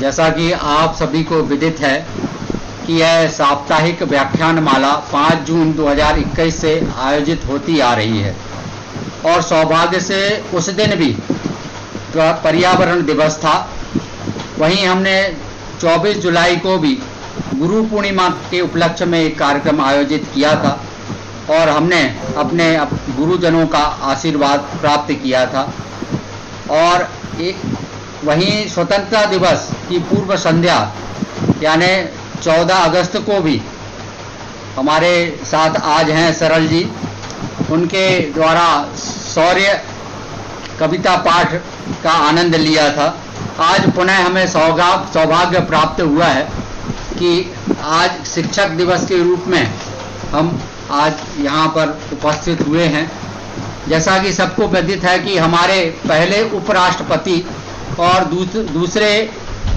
जैसा कि आप सभी को विदित है कि यह साप्ताहिक व्याख्यान माला 5 जून 2021 से आयोजित होती आ रही है और सौभाग्य से उस दिन भी पर्यावरण दिवस था। वहीं हमने 24 जुलाई को भी गुरु पूर्णिमा के उपलक्ष्य में एक कार्यक्रम आयोजित किया था और हमने अपने गुरुजनों का आशीर्वाद प्राप्त किया था। और वहीं स्वतंत्रता दिवस की पूर्व संध्या यानी 14 अगस्त को भी हमारे साथ आज हैं सरल जी, उनके द्वारा शौर्य कविता पाठ का आनंद लिया था। आज पुनः हमें सौभाग्य प्राप्त हुआ है कि आज शिक्षक दिवस के रूप में हम आज यहाँ पर उपस्थित हुए हैं। जैसा कि सबको विदित है कि हमारे पहले उपराष्ट्रपति और दूसरे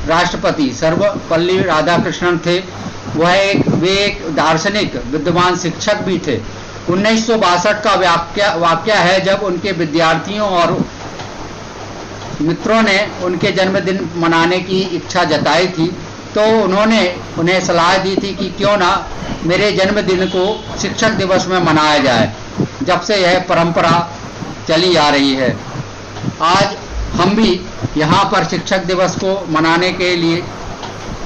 राष्ट्रपति सर्वपल्ली राधाकृष्णन थे। वे एक दार्शनिक विद्वान शिक्षक भी थे। 1962 का वाक्य है जब उनके विद्यार्थियों और मित्रों ने उनके जन्मदिन मनाने की इच्छा जताई थी, तो उन्होंने उन्हें सलाह दी थी कि क्यों ना मेरे जन्मदिन को शिक्षक दिवस में मनाया जाए। जब से यह परंपरा चली आ रही है, आज हम भी यहाँ पर शिक्षक दिवस को मनाने के लिए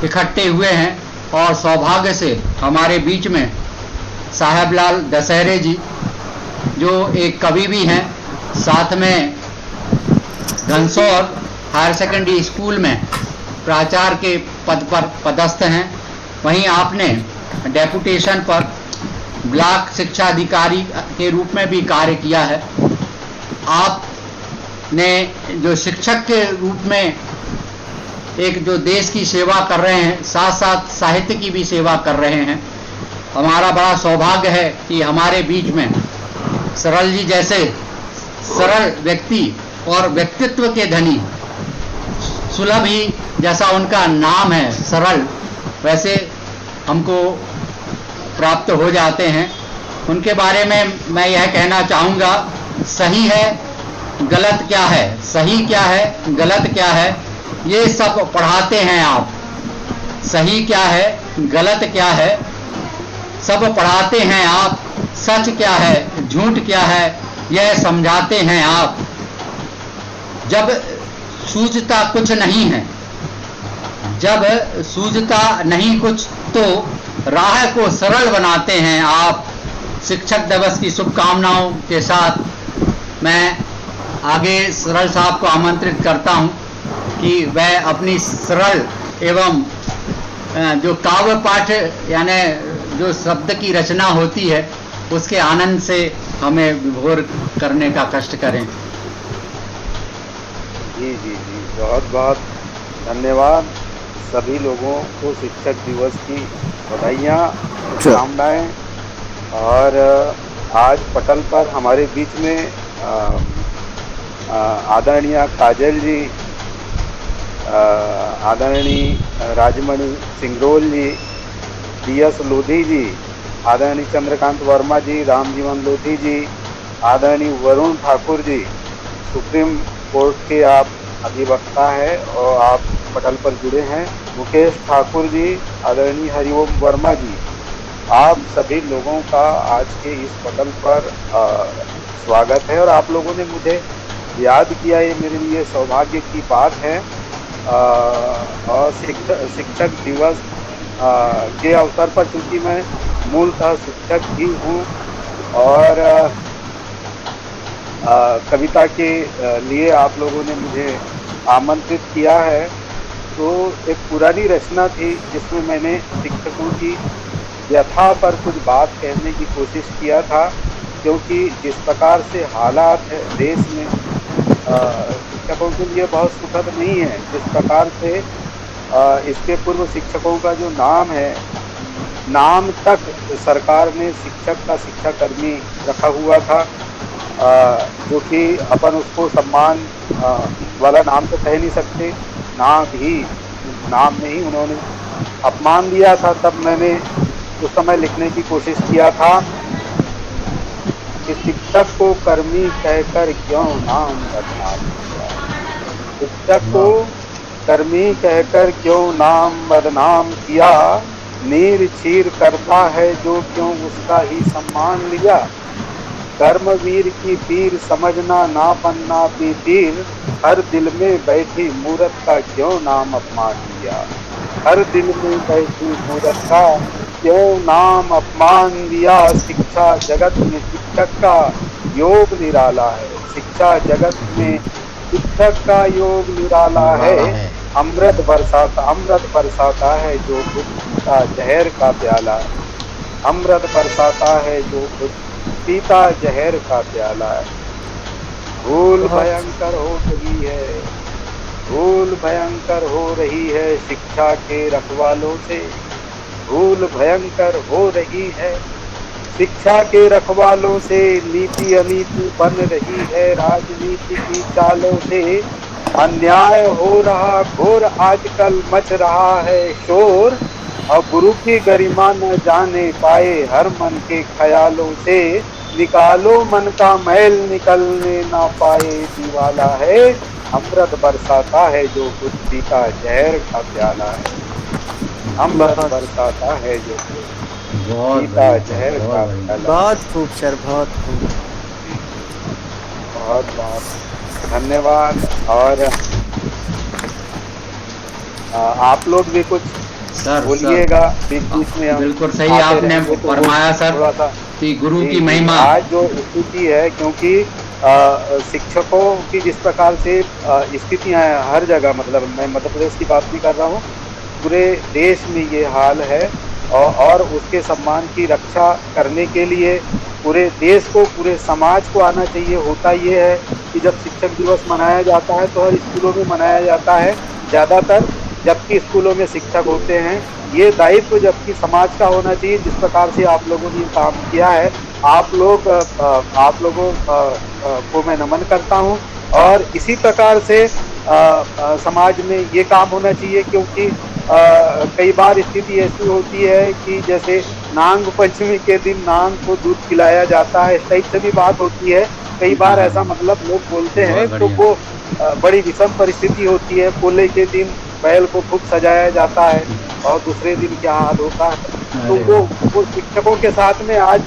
इकट्ठे हुए हैं और सौभाग्य से हमारे बीच में साहेबलाल दशहरे जी, जो एक कवि भी हैं, साथ में घनसौर हायर सेकेंडरी स्कूल में प्राचार्य के पद पर पदस्थ हैं। वहीं आपने डेपुटेशन पर ब्लॉक शिक्षा अधिकारी के रूप में भी कार्य किया है। आपने जो शिक्षक के रूप में एक जो देश की सेवा कर रहे हैं, साथ साथ साहित्य की भी सेवा कर रहे हैं। हमारा बड़ा सौभाग्य है कि हमारे बीच में सरल जी जैसे सरल व्यक्ति और व्यक्तित्व के धनी, सुलभ ही जैसा उनका नाम है सरल, वैसे हमको प्राप्त हो जाते हैं। उनके बारे में मैं यह कहना चाहूँगा, सही है गलत क्या है, सही क्या है गलत क्या है, ये सब पढ़ाते हैं आप। सही क्या है गलत क्या है सब पढ़ाते हैं आप। सच क्या है झूठ क्या है यह समझाते हैं आप। जब सूझता कुछ नहीं है, जब सूझता नहीं कुछ, तो राह को सरल बनाते हैं आप। शिक्षक दिवस की शुभकामनाओं के साथ मैं आगे सरल साहब को आमंत्रित करता हूं कि वह अपनी सरल एवं जो काव्य पाठ यानी जो शब्द की रचना होती है उसके आनंद से हमें विभोर करने का कष्ट करें। जी जी जी, बहुत बहुत धन्यवाद। सभी लोगों को शिक्षक दिवस की बधाइयाँ, शुभकामनाएँ। और आज पटल पर हमारे बीच में आदरणीय काजल जी, आदरणीय राजमणि सिंगरोल जी, DS लोधी जी, आदरणीय चंद्रकांत वर्मा जी, रामजीवन लोधी जी, आदरणीय वरुण ठाकुर जी, सुप्रीम कोर्ट के आप अधिवक्ता हैं और आप पटल पर जुड़े हैं, मुकेश ठाकुर जी, आदरणीय हरिओम वर्मा जी, आप सभी लोगों का आज के इस पटल पर स्वागत है। और आप लोगों ने मुझे याद किया, ये मेरे लिए सौभाग्य की बात है। और शिक्षक दिवस के अवसर पर, चूँकि मैं मूलतः शिक्षक ही हूँ और कविता के लिए आप लोगों ने मुझे आमंत्रित किया है, तो एक पुरानी रचना थी जिसमें मैंने शिक्षकों की व्यथा पर कुछ बात कहने की कोशिश किया था। क्योंकि जिस प्रकार से हालात है देश में, शिक्षकों के लिए बहुत सुखद नहीं है। जिस प्रकार से इसके पूर्व शिक्षकों का जो नाम है, नाम तक सरकार ने शिक्षक का शिक्षाकर्मी रखा हुआ था, जो कि अपन उसको सम्मान वाला नाम तो कह नहीं सकते, नाम में ही उन्होंने अपमान दिया था। तब मैंने उस समय लिखने की कोशिश किया था कि शिक्षक को कर्मी कहकर क्यों नाम बदनाम किया। शिक्षक को कर्मी कहकर क्यों नाम बदनाम किया, नीर चीर करता है जो क्यों उसका ही सम्मान लिया। कर्मवीर की पीर समझना ना बनना भी पीर, हर दिल में बैठी मूरत का क्यों नाम अपमान लिया। हर दिल में बैठी मूरत का क्यों नाम अपमान लिया। शिक्षा जगत में शिक्षक का योग निराला है, शिक्षा जगत में शिक्षक का योग निराला है। अमृत बरसाता है जो खुद पीता जहर का प्याला है। अमृत बरसाता है जो खुद पीता जहर का प्याला है। भूल भयंकर हो रही है, भूल भयंकर हो रही है शिक्षा के रखवालों से। भूल भयंकर हो रही है शिक्षा के रखवालों से। नीति अनीति बन रही है राजनीति की चालों से। अन्याय हो रहा घोर आजकल मच रहा है शोर, और गुरु की गरिमा न जाने पाए हर मन के ख्यालों से। निकालो मन का मैल निकलने ना पाए दीवाला है। अमृत बरसाता है जो खुद पीता जहर का प्याला है। अमृत बरसाता है जो पीता जहर का प्याला। बहुत खूब सर, बहुत खूब। बहुत बहुत धन्यवाद। और आप लोग भी कुछ सर बोलिएगा बीच में। बिल्कुल सही आपने फरमाया सर कि गुरु की महिमा। आज जो स्थिति है, क्योंकि शिक्षकों की जिस प्रकार से स्थितियां हैं हर जगह, मतलब मैं मध्य प्रदेश की बात भी कर रहा हूँ, पूरे देश में ये हाल है। और उसके सम्मान की रक्षा करने के लिए पूरे देश को, पूरे समाज को आना चाहिए। होता ये है कि जब शिक्षक दिवस मनाया जाता है तो हर स्कूलों में मनाया जाता है ज़्यादातर, जबकि स्कूलों में शिक्षक होते हैं। ये दायित्व जबकि समाज का होना चाहिए। जिस प्रकार से आप लोगों ने काम किया है, आप लोगों को मैं नमन करता हूँ। और इसी प्रकार से समाज में ये काम होना चाहिए, क्योंकि कई बार स्थिति ऐसी होती है कि जैसे नाग पंचमी के दिन नाग को दूध पिलाया जाता है, इस टाइप से भी बात होती है। कई बार ऐसा मतलब लोग बोलते हैं तो वो बड़ी विषम परिस्थिति होती है। पोले के दिन बैल को खूब सजाया जाता है और दूसरे दिन क्या हाल होता है। तो वो शिक्षकों के साथ में आज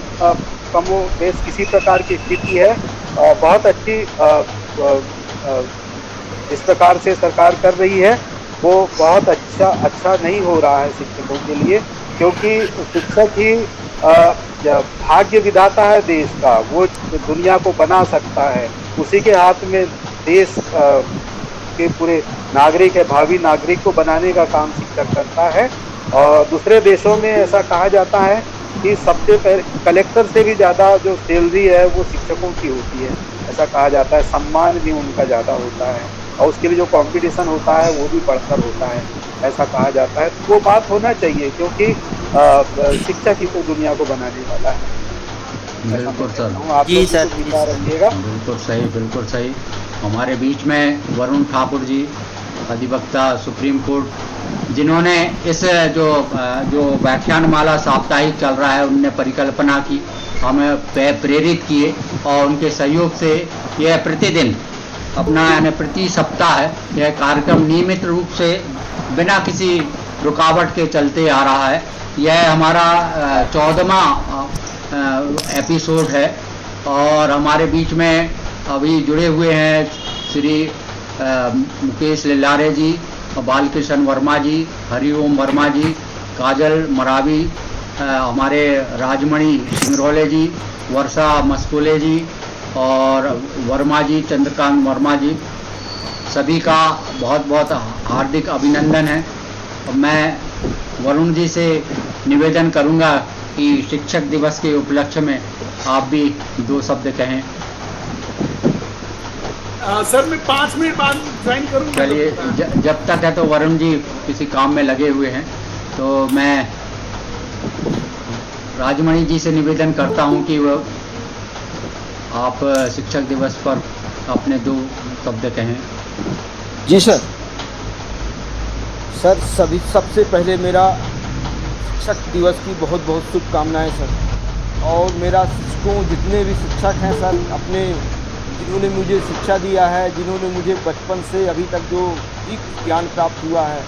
कमो बेश किसी प्रकार की स्थिति है। बहुत अच्छी इस प्रकार से सरकार कर रही है, वो बहुत अच्छा नहीं हो रहा है शिक्षकों के लिए, क्योंकि शिक्षक ही भाग्य विधाता है देश का। वो दुनिया को बना सकता है, उसी के हाथ में देश के पूरे नागरिक है, भावी नागरिक को बनाने का काम शिक्षक करता है। और दूसरे देशों में ऐसा कहा जाता है कि सबसे पहले कलेक्टर से भी ज़्यादा जो सैलरी है वो शिक्षकों की होती है, ऐसा कहा जाता है। सम्मान भी उनका ज़्यादा होता है और उसके लिए जो कंपटीशन होता है वो भी बढ़कर होता है, ऐसा कहा जाता है। तो वो बात होना चाहिए, क्योंकि शिक्षक ही तो दुनिया को बनाने वाला है। बिल्कुल सर, आप जी सर, रखिएगा। बिल्कुल सही, बिल्कुल सही। हमारे बीच में वरुण ठाकुर जी, अधिवक्ता सुप्रीम कोर्ट, जिन्होंने इस जो व्याख्यानमाला साप्ताहिक चल रहा है उनने परिकल्पना की, हमें प्रेरित किए और उनके सहयोग से यह प्रतिदिन अपना यानी प्रति सप्ताह यह कार्यक्रम नियमित रूप से बिना किसी रुकावट के चलते आ रहा है। यह हमारा 14वां एपिसोड है और हमारे बीच में अभी जुड़े हुए हैं श्री मुकेश लिल्लारे जी, बालकृष्ण वर्मा जी, हरिओम वर्मा जी, काजल मरावी, हमारे राजमणि सिंगरौले जी, वर्षा मस्कुले जी और वर्मा जी, चंद्रकांत वर्मा जी, सभी का बहुत बहुत हार्दिक अभिनंदन है। मैं वरुण जी से निवेदन करूंगा कि शिक्षक दिवस के उपलक्ष्य में आप भी 2 शब्द कहें। सर मैं 5 मिनट बाद ज्वाइन करूँगा। चलिए, जब तक है तो वरुण जी किसी काम में लगे हुए हैं, तो मैं राजमणि जी से निवेदन करता हूं कि वो आप शिक्षक दिवस पर अपने 2 शब्द कहें। जी सर। सर सबसे पहले मेरा शिक्षक दिवस की बहुत बहुत शुभकामनाएं सर। और मेरा शिक्षकों जितने भी शिक्षक हैं सर, अपने जिन्होंने मुझे शिक्षा दिया है, जिन्होंने मुझे बचपन से अभी तक जो भी ज्ञान प्राप्त हुआ है,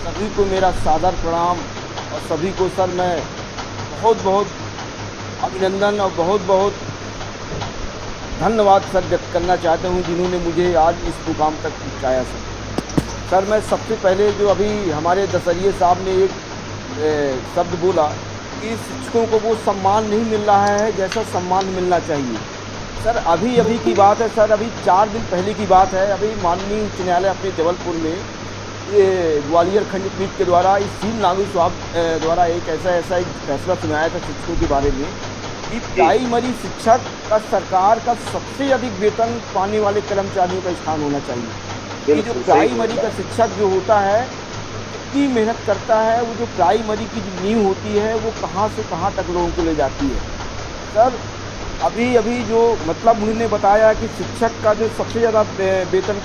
सभी को मेरा सादर प्रणाम। और सभी को सर मैं बहुत बहुत अभिनंदन और बहुत बहुत धन्यवाद सर व्यक्त करना चाहता हूँ, जिन्होंने मुझे आज इस मुकाम तक पहुँचाया सर। मैं सबसे पहले जो अभी हमारे दसरिये साहब ने एक शब्द बोला कि शिक्षकों को वो सम्मान नहीं मिल रहा है जैसा सम्मान मिलना चाहिए। सर अभी की बात है सर, अभी 4 दिन पहले की बात है। अभी माननीय उच्च न्यायालय अपने जबलपुर में ये ग्वालियर खंडपीठ के द्वारा इस सील नागू साहब द्वारा एक ऐसा एक फैसला सुनाया था शिक्षकों के बारे में कि प्राइमरी शिक्षक का सरकार का सबसे अधिक वेतन पाने वाले कर्मचारियों का स्थान होना चाहिए। ये जो प्राइमरी का शिक्षक जो होता है कितनी मेहनत करता है, वो जो प्राइमरी की जो नींव होती है वो कहाँ से कहाँ तक लोगों को ले जाती है। सर अभी जो मतलब उन्होंने बताया कि शिक्षक का जो सबसे ज़्यादा वेतन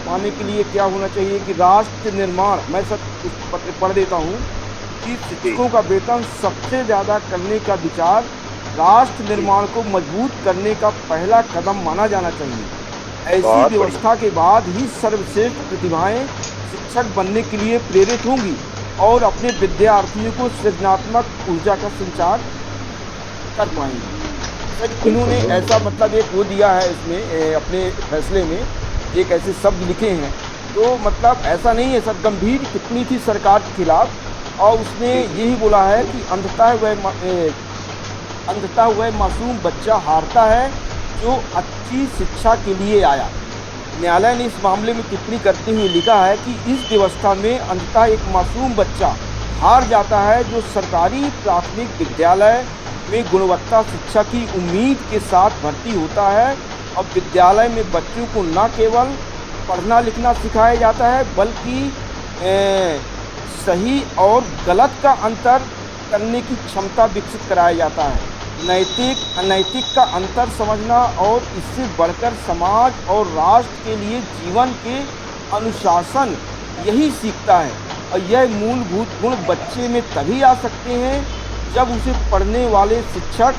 पाने के लिए क्या होना चाहिए कि राष्ट्र निर्माण, मैं सर पढ़ देता हूँ कि शिक्षकों का वेतन सबसे ज़्यादा करने का विचार राष्ट्र निर्माण को मजबूत करने का पहला कदम माना जाना चाहिए। ऐसी व्यवस्था के बाद ही सर्वश्रेष्ठ प्रतिभाएं शिक्षक बनने के लिए प्रेरित होंगी और अपने विद्यार्थियों को सृजनात्मक ऊर्जा का संचार कर पाएंगे। इन्होंने ऐसा मतलब एक वो दिया है इसमें अपने फैसले में एक ऐसे शब्द लिखे हैं, तो मतलब ऐसा नहीं है सर, गंभीर टिप्पणी थी सरकार के खिलाफ और उसने यही बोला है कि अंततः वह मासूम बच्चा हारता है जो अच्छी शिक्षा के लिए आया। न्यायालय ने इस मामले में टिप्पणी करते हुए लिखा है कि इस व्यवस्था में अंततः एक मासूम बच्चा हार जाता है जो सरकारी प्राथमिक विद्यालय में गुणवत्ता शिक्षा की उम्मीद के साथ भर्ती होता है। और विद्यालय में बच्चों को न केवल पढ़ना लिखना सिखाया जाता है बल्कि सही और गलत का अंतर करने की क्षमता विकसित कराया जाता है। नैतिक अनैतिक का अंतर समझना और इससे बढ़कर समाज और राष्ट्र के लिए जीवन के अनुशासन यही सीखता है। और यह मूलभूत गुण बच्चे में तभी आ सकते हैं जब उसे पढ़ने वाले शिक्षक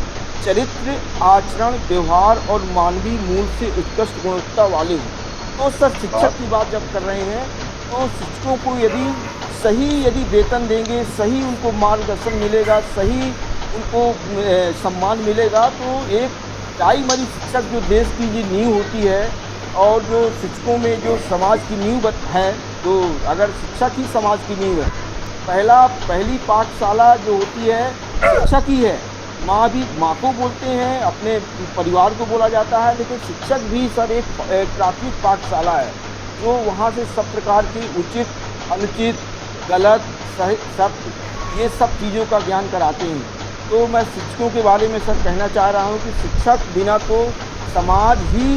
चरित्र, आचरण, व्यवहार और मानवीय मूल से उत्कृष्ट गुणवत्ता वाले हों। तो सर शिक्षक की बात जब कर रहे हैं तो शिक्षकों को यदि वेतन देंगे, सही उनको मार्गदर्शन मिलेगा, सही उनको सम्मान मिलेगा, तो एक प्राइमरी शिक्षक जो देश की ये नींव होती है और जो शिक्षकों में जो समाज की नींव है, तो अगर शिक्षक ही समाज की नींव है, पहली पाठशाला जो होती है शिक्षक ही है। माँ को बोलते हैं, अपने परिवार को बोला जाता है, लेकिन शिक्षक भी सर एक प्राथमिक पाठशाला है जो वहाँ से सब प्रकार की उचित, अनुचित, गलत, सही, सत्य, ये सब चीज़ों का ज्ञान कराते हैं। तो मैं शिक्षकों के बारे में सर कहना चाह रहा हूँ कि शिक्षक बिना तो समाज ही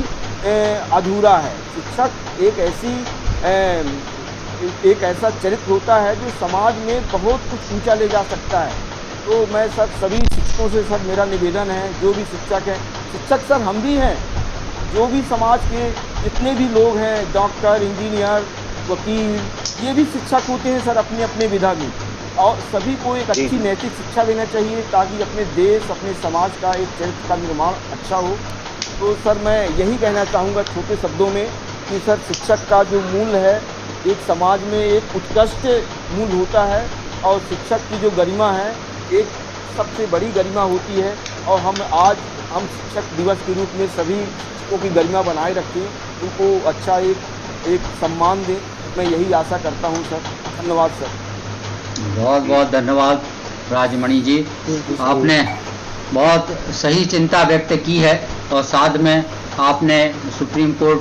अधूरा है। शिक्षक एक ऐसा चरित्र होता है जो समाज में बहुत कुछ ऊंचा ले जा सकता है। तो मैं सर सभी शिक्षकों से सर मेरा निवेदन है, जो भी शिक्षक हैं, शिक्षक सर हम भी हैं, जो भी समाज के जितने भी लोग हैं, डॉक्टर, इंजीनियर, वकील, ये भी शिक्षक होते हैं सर अपने अपने विधा में। और सभी को एक अच्छी नैतिक शिक्षा देना चाहिए ताकि अपने देश, अपने समाज का एक चरित्र का निर्माण अच्छा हो। तो सर मैं यही कहना चाहूँगा छोटे शब्दों में कि सर शिक्षक का जो मूल है एक समाज में एक उत्कृष्ट मूल होता है और शिक्षक की जो गरिमा है एक सबसे बड़ी गरिमा होती है। और हम शिक्षक दिवस के रूप में सभी शिक्षकों की गरिमा बनाए रखें, उनको अच्छा एक सम्मान दें, मैं यही आशा करता हूं सर। धन्यवाद सर। बहुत बहुत धन्यवाद राजमणि जी, आपने बहुत सही चिंता व्यक्त की है और साथ में आपने सुप्रीम कोर्ट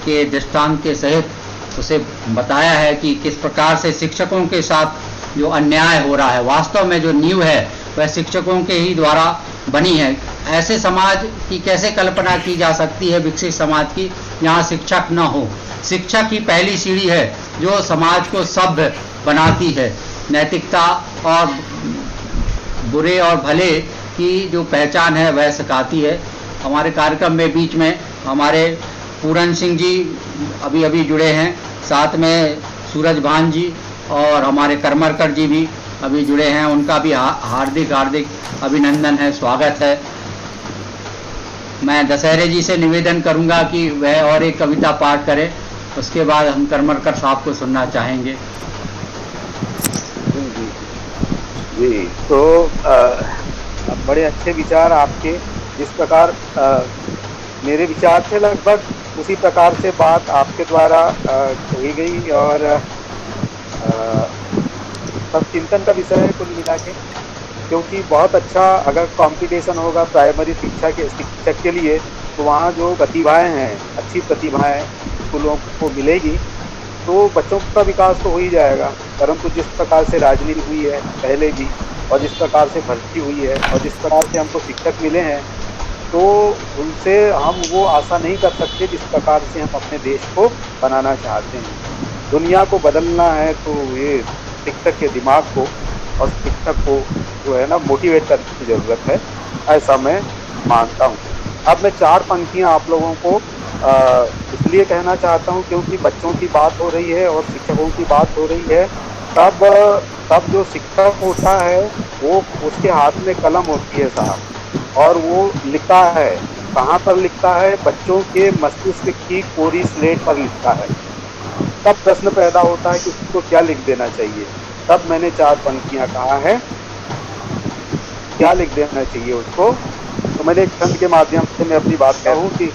के दृष्टांत के सहित उसे बताया है कि किस प्रकार से शिक्षकों के साथ जो अन्याय हो रहा है, वास्तव में जो नींव है वह शिक्षकों के ही द्वारा बनी है। ऐसे समाज की कैसे कल्पना की जा सकती है विकसित समाज की जहाँ शिक्षक न हो। शिक्षक ही पहली सीढ़ी है जो समाज को सभ्य बनाती है, नैतिकता और बुरे और भले की जो पहचान है वह सिखाती है। हमारे कार्यक्रम में बीच में हमारे पूरन सिंह जी अभी जुड़े हैं, साथ में सूरज भान जी और हमारे करमरकर जी भी अभी जुड़े हैं, उनका भी हार्दिक अभिनंदन है, स्वागत है। मैं दशहरे जी से निवेदन करूंगा कि वह और एक कविता पाठ करें, उसके बाद हम करमरकर साहब को सुनना चाहेंगे। जी जी जी। तो बड़े अच्छे विचार आपके। जिस प्रकार मेरे विचार थे लगभग उसी प्रकार से बात आपके द्वारा कही गई, और सब चिंतन का विषय है कुल मिला के। क्योंकि बहुत अच्छा अगर कंपटीशन होगा प्राइमरी शिक्षक के लिए, तो वहाँ जो प्रतिभाएं हैं, अच्छी प्रतिभाएं स्कूलों को मिलेगी, तो बच्चों का विकास तो हो ही जाएगा। परंतु जिस प्रकार से राजनीति हुई है पहले भी, और जिस प्रकार से भर्ती हुई है, और जिस प्रकार से हमको शिक्षक मिले हैं, तो उनसे हम वो आशा नहीं कर सकते जिस प्रकार से हम अपने देश को बनाना चाहते हैं। दुनिया को बदलना है तो ये शिक्षक के दिमाग को और शिक्षक को जो है ना मोटिवेट करने की ज़रूरत है, ऐसा मैं मानता हूँ। अब मैं 4 पंक्तियाँ आप लोगों को इसलिए कहना चाहता हूँ क्योंकि बच्चों की बात हो रही है और शिक्षकों की बात हो रही है। तब जो शिक्षक होता है वो उसके हाथ में कलम होती है साहब, और वो लिखता है। कहाँ पर लिखता है? बच्चों के मस्तिष्क की कोरी स्लेट पर लिखता है। तब प्रश्न पैदा होता है कि उसको क्या लिख देना चाहिए। तब मैंने 4 पंक्तियाँ कहा है क्या लिख देना चाहिए उसको। तो मैंने एक छंद के माध्यम से मैं अपनी बात कहूँ कि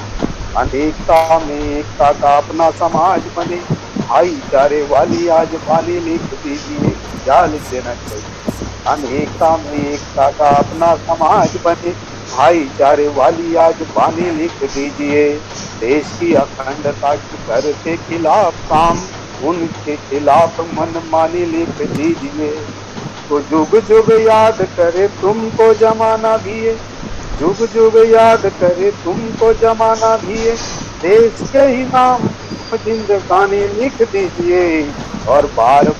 अनेकता में एकता का अपना समाज बने, भाईचारे वाली आज वाली लिख दीजिए। क्या लिख देना चाहिए? अनेकता में एकता का अपना समाज बने, भाईचारे वाली आज वाली लिख दीजिए। देश की अखंडता की करते खिलाफ काम, उनके खिलाफ मनमानी लिख दीजिए। तो जुग जुग याद करे तुमको जमाना भी है, जुग जुग याद करे तुमको जमाना भी है। देश के ही नाम जिंदगानी लिख दीजिए, और बार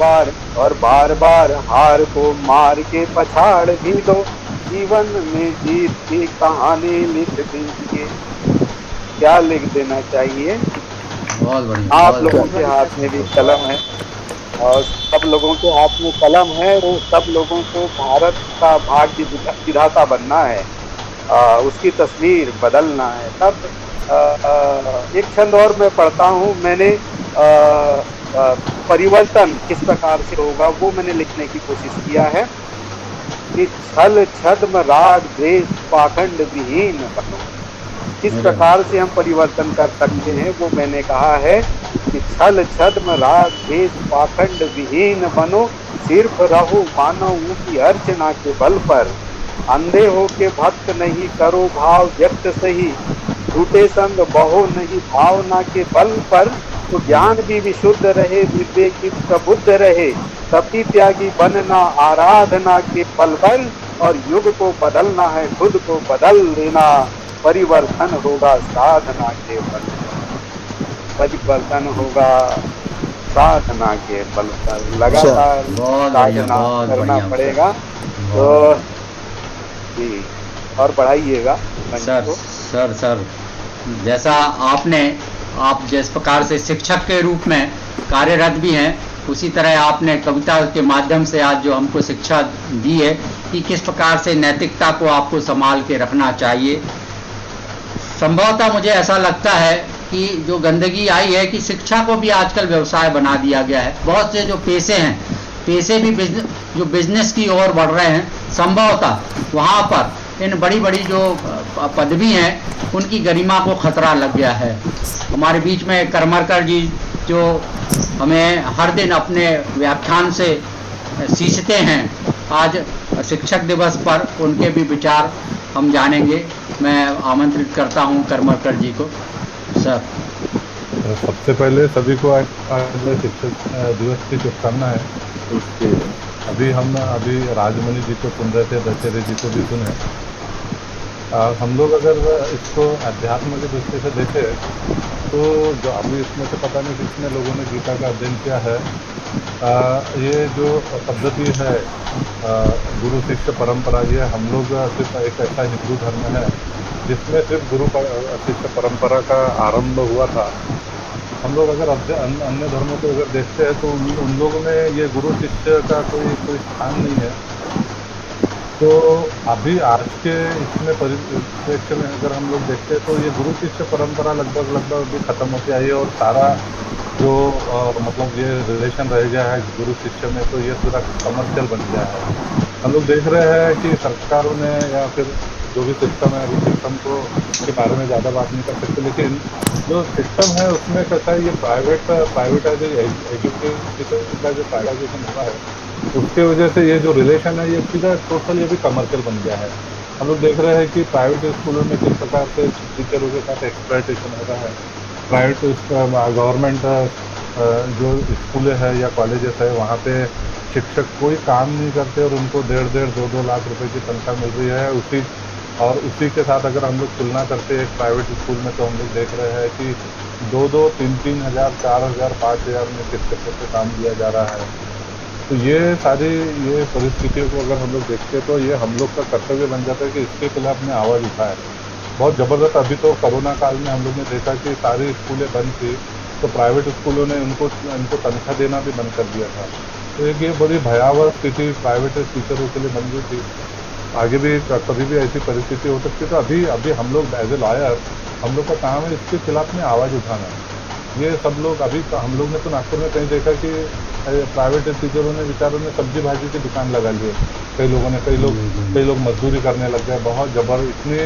बार हार को मार के पछाड़ भी दो। जीवन में जीत की कहानी लिख दीजिए। क्या लिख देना चाहिए? बहुत बढ़िया। आप लोगों के हाथ में भी कलम है, और सब लोगों के हाथ में कलम है। वो सब लोगों को भारत का भाग्य विधाता बनना है, उसकी तस्वीर बदलना है। तब एक छंद और मैं पढ़ता हूँ। मैंने परिवर्तन किस प्रकार से होगा वो मैंने लिखने की कोशिश किया है कि छल छद्म राग द्वेष पाखंड विहीन बनो। किस प्रकार से हम परिवर्तन कर सकते हैं वो मैंने कहा है कि छल छद्म राग द्वेष पाखंड विहीन बनो। सिर्फ रहो मानव की अर्चना के बल पर, अंधे हो के भक्त नहीं करो भाव व्यक्त सही। झूठे संग बहो नहीं भावना के बल पर, तो ज्ञान भी विशुद्ध रहे विवेकी प्रबुद्ध रहे। सती त्यागी बनना आराधना के बल पर, और युग को बदलना है खुद को बदल देना। परिवर्तन होगा साधना के बल पर, परिवर्तन होगा साधना के बल पर। लगातार साधना करना पड़ेगा। तो जी, और बढ़ाइएगा सर जैसा आप जिस प्रकार से शिक्षक के रूप में कार्यरत भी हैं, उसी तरह आपने कविता के माध्यम से आज जो हमको शिक्षा दी है कि किस प्रकार से नैतिकता को आपको संभाल के रखना चाहिए। संभवतः मुझे ऐसा लगता है कि जो गंदगी आई है कि शिक्षा को भी आजकल व्यवसाय बना दिया गया है। बहुत से जो पेशे भी जो बिजनेस की ओर बढ़ रहे हैं, संभवतः वहाँ पर इन बड़ी बड़ी जो पदवी हैं उनकी गरिमा को खतरा लग गया है। हमारे बीच में करमरकर जी जो हमें हर दिन अपने व्याख्यान से सींचते हैं, आज शिक्षक दिवस पर उनके भी विचार हम जानेंगे। मैं आमंत्रित करता हूं करमरकर जी को। सर, सबसे पहले सभी को आज शिक्षक दिवस की शुभकामनाएं। अभी राजमणि जी को सुन रहे थे, दशहरे जी को भी सुने। हम लोग अगर इसको अध्यात्म की दृष्टि से देखें तो जो अभी इसमें से पता नहीं कितने लोगों ने गीता का अध्ययन किया है। ये जो पद्धति है गुरु शिष्य परंपरा, ये हम लोग सिर्फ एक ऐसा हिंदू धर्म है जिसमें सिर्फ गुरु शिष्य परंपरा का आरंभ हुआ था। हम लोग अगर अन्य धर्मों को अगर देखते हैं तो उन लोगों में ये गुरु शिष्य का कोई स्थान नहीं है। तो अभी आज के इसमें परिप्रेक्ष्य में अगर हम लोग देखते हैं तो ये गुरु शिष्य परंपरा लगभग लगभग अभी खत्म होती आई है, और सारा जो मतलब ये रिलेशन रह गया है गुरु शिष्य में, तो ये पूरा कमर्शियल बन गया है। हम लोग देख रहे हैं कि सरकारों ने या फिर जो भी सिस्टम है, अभी सिस्टम को के बारे में ज़्यादा बात नहीं कर सकते, लेकिन जो सिस्टम है उसमें कैसा है, ये एजुकेशन का जो प्राइवेटाइजेशन हुआ है, उसके वजह से ये जो रिलेशन है ये सीधा टोटल ये भी कमर्शियल बन गया है। हम लोग देख रहे हैं कि प्राइवेट स्कूलों में किस प्रकार से टीचरों के साथ एक्सप्लॉयटेशन हो रहा है। प्राइवेट गवर्नमेंट जो स्कूलें हैं या कॉलेजेस है, वहाँ पे शिक्षक कोई काम नहीं करते और उनको 1.5-2 लाख रुपए की तनख्वाह मिल रही है। उसी के साथ अगर हम लोग तुलना करते हैं एक प्राइवेट स्कूल में, तो हम लोग देख रहे हैं कि 2-2, 3-3 हज़ार, 4 हज़ार, 5 हज़ार में शिक्षकों को काम दिया जा रहा है। तो ये सारी ये परिस्थितियों को अगर हम लोग देखते हैं तो ये हम लोग का कर्तव्य बन जाता है कि इसके खिलाफ में आवाज़ उठाए। बहुत ज़बरदस्त अभी तो कोरोना काल में हम लोग ने देखा कि सारी स्कूलें बंद थी, तो प्राइवेट स्कूलों ने उनको तनख्वाह देना भी बंद कर दिया था। तो एक ये बड़ी भयावह स्थिति प्राइवेट टीचरों के लिए बन गई थी। आगे भी कभी भी ऐसी परिस्थिति हो सकती है। तो अभी हम लोग एज ए लॉयर, हम लोग का काम है इसके खिलाफ में आवाज़ उठाना। ये सब लोग अभी हम लोग ने तो नागपुर में कहीं देखा कि प्राइवेट टीचरों ने बेचारों ने सब्जी भाजी की दुकान लगा ली है। कई लोग मजदूरी करने लग गए। बहुत इतनी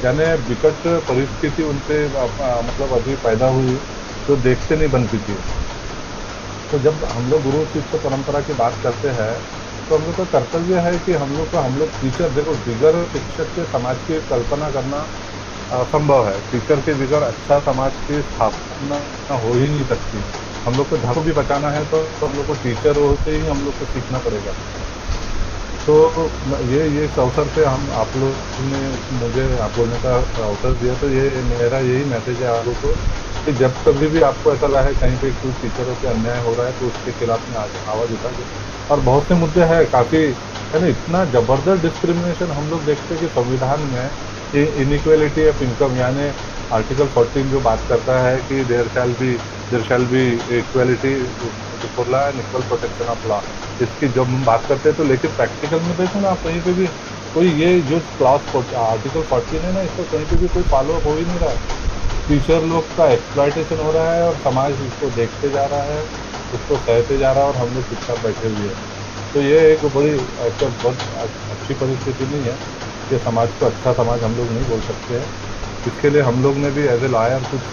यानी विकट परिस्थिति उनसे मतलब अभी पैदा हुई जो देखते नहीं बनती थी। तो जब हम लोग गुरु शिष्य परंपरा की बात करते हैं तो हम लोग का कर्तव्य है कि हम लोग टीचर, देखो बगैर शिक्षक के समाज की कल्पना करना असंभव है। टीचर के बगैर अच्छा समाज की स्थापना हो ही नहीं सकती। हम लोग को धर्म भी बचाना है तो हम लोग को टीचर होते ही हम लोग को सीखना पड़ेगा। तो ये इस अवसर पे आप लोग ने मुझे आप बोलने का अवसर दिया, तो ये मेरा यही मैसेज है आप लोग को कि जब कभी भी आपको ऐसा लगा है कहीं पे कुछ टीचरों पे अन्याय हो रहा है तो उसके खिलाफ में आवाज़ उठा के। और बहुत से मुद्दे हैं काफ़ी, है ना, इतना ज़बरदस्त डिस्क्रिमिनेशन हम लोग देखते हैं कि संविधान में इनइक्वालिटी ऑफ इनकम यानी आर्टिकल 14 जो बात करता है कि there shall be equality before law and equal protection of law, इसकी जब हम बात करते हैं तो लेकिन प्रैक्टिकल में देखो ना, कहीं पे भी कोई ये जो क्लॉज आर्टिकल 14 है ना, इसको कहीं पे भी कोई फॉलो हो ही नहीं रहा। टीचर लोग का एक्सप्लॉयटेशन हो रहा है और समाज इसको देखते जा रहा है, इसको सहते जा रहा है और हम लोग चुपचाप बैठे हुए हैं। तो ये एक बहुत अच्छी परिस्थिति नहीं है। ये समाज को अच्छा समाज हम लोग नहीं बोल सकते हैं। इसके लिए हम लोग ने भी एज ए लॉयर कुछ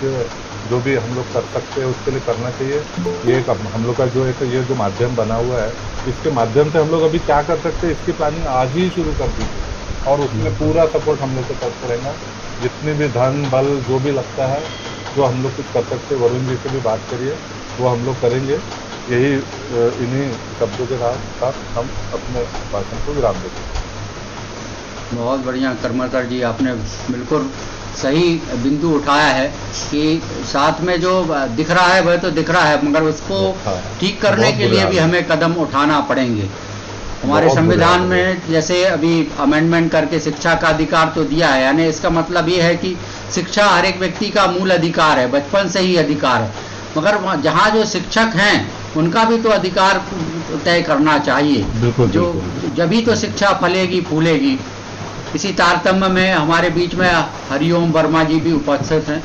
जो भी हम लोग कर सकते हैं उसके लिए करना चाहिए। ये एक हम लोग का ये जो माध्यम बना हुआ है, इसके माध्यम से हम लोग अभी क्या कर सकते हैं इसकी प्लानिंग आज ही शुरू कर दीजिए और उसमें पूरा सपोर्ट हम लोग को करते रहेंगे। जितनी भी धन बल जो भी लगता है जो हम लोग कुछ कर सकते हैं, वरुण जी से भी बात करिए, वो हम लोग करेंगे। यही इन्हीं शब्दों के साथ हम अपने भाषण को विराम देते हैं। बहुत बढ़िया कर्मकर जी, आपने बिल्कुल सही बिंदु उठाया है कि साथ में जो दिख रहा है वह तो दिख रहा है, मगर उसको ठीक करने के लिए भी हमें कदम उठाना पड़ेंगे। हमारे संविधान में जैसे अभी अमेंडमेंट करके शिक्षा का अधिकार तो दिया है, यानी इसका मतलब ये है कि शिक्षा हर एक व्यक्ति का मूल अधिकार है, बचपन से ही अधिकार है। मगर जहाँ जो शिक्षक हैं उनका भी तो अधिकार तय करना चाहिए। जो जभी तो शिक्षा फलेगी फूलेगी। इसी तारतम्य में हमारे बीच में हरिओम वर्मा जी भी उपस्थित हैं।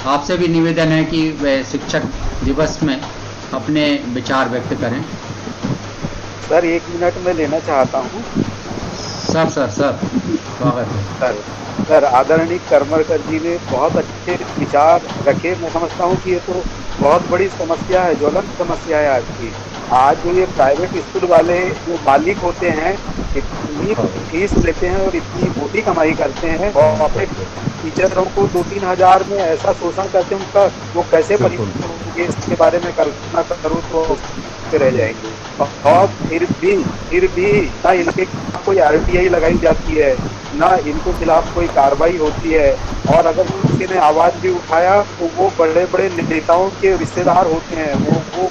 आपसे भी निवेदन है कि वे शिक्षक दिवस में अपने विचार व्यक्त करें। सर 1 मिनट में लेना चाहता हूँ। सर स्वागत है। सर आदरणीय करमरकर जी ने बहुत अच्छे विचार रखे। मैं समझता हूँ कि ये तो बहुत बड़ी समस्या है, ज्वलंत समस्या है आज की। आज जो ये प्राइवेट स्कूल वाले जो मालिक होते हैं इतनी फीस लेते हैं और इतनी मोटी कमाई करते हैं और अपने टीचरों को 2-3 हज़ार में ऐसा शोषण करते हैं, उनका वो कैसे परिवर्तन होंगे इसके बारे में कल्पना करूँ तो रह जाएंगे। और फिर भी ना इनके कोई RTI लगाई जाती है, ना इनको खिलाफ कोई कार्रवाई होती है। और अगर किसी ने आवाज़ भी उठाया तो वो बड़े बड़े नेताओं के रिश्तेदार होते हैं, वो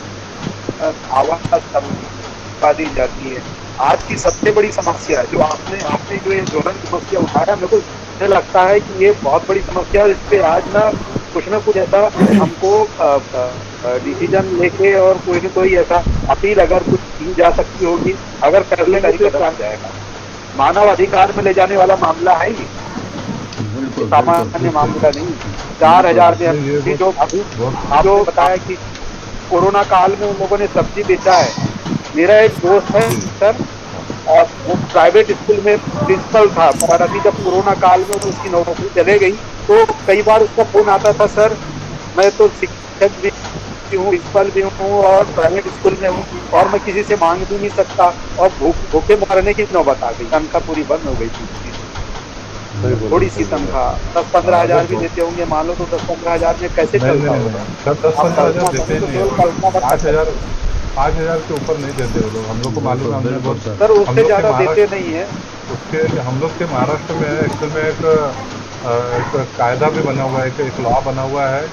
आवाज़ दी जाती है। आज की सबसे बड़ी समस्या जो आपने जो ये ज्वलंत समस्या उठाया, मेरे को लगता है कि ये बहुत बड़ी समस्या है। इस पर आज ना कुछ ऐसा हमको डिसीजन लेके और कोई न कोई ऐसा अपील अगर कुछ की जा सकती होगी, अगर करने का जाएगा मानव अधिकार में ले जाने वाला मामला है ये, बिल्कुल सामान्य बिल्कुल मामला नहीं। 4,000 में अभी जो आपने बताया कि कोरोना काल में उन लोगों ने सब्जी बेचा है। मेरा एक दोस्त है सर, और वो प्राइवेट स्कूल में प्रिंसिपल था, पर अभी जब कोरोना काल में उसकी नौकरी चले गई तो कई बार उसका फोन आता था, सर मैं तो शिक्षक भी हूँ, प्रिंसिपल भी हूँ और प्राइवेट स्कूल में हूँ और मैं किसी से मांग भी नहीं सकता, और भूखे मरने की नौबत आ गई, तनख्वाह पूरी बंद हो गई थी। थोड़ी सी तनख्वाह 10-15 हजार भी देते होंगे, मान लो, तो 10-15 हजार में कैसे चलता होगा? 10-15 हजार देते ही नहीं है, 5,000 के ऊपर नहीं देते वो लोग। हम लोग को मालूम है, हमने बहुत सर उससे ज्यादा देते नहीं है। उसके हम लोग के महाराष्ट्र में एक्चुअल में एक कायदा भी बना हुआ है, एक लॉ बना हुआ है,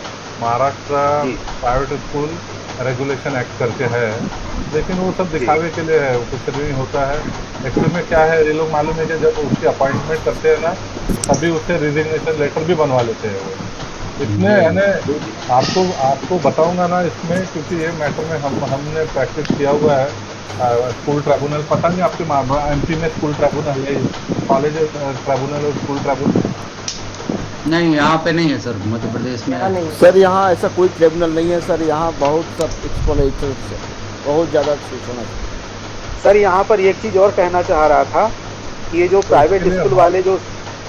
Maharashtra private school regulation act करके है, लेकिन वो सब दिखावे के लिए है, वो कुछ नहीं होता है। एक्चुअल में क्या है, ये लोग मालूम है कि जब उसकी अपॉइंटमेंट करते हैं ना, तभी उससे रिजिग्नेशन लेटर भी बनवा लेते हैं वो। इसमें यानी आपको बताऊंगा ना इसमें, क्योंकि ये मैटर में हमने प्रैक्टिस किया हुआ है। स्कूल ट्राइब्यूनल, पता नहीं आपके MP में स्कूल ट्राइब्यूनल है, कॉलेज ट्राइब्यूनल और स्कूल ट्राइब्यूनल? नहीं, यहाँ पे नहीं है सर, मध्य प्रदेश में सर यहाँ ऐसा कोई ट्रिब्यूनल नहीं है सर, यहाँ बहुत सब एक्सप्लॉइटर है, बहुत ज़्यादा शोषण है। सर यहाँ पर एक चीज़ और कहना चाह रहा था कि ये जो प्राइवेट स्कूल वाले जो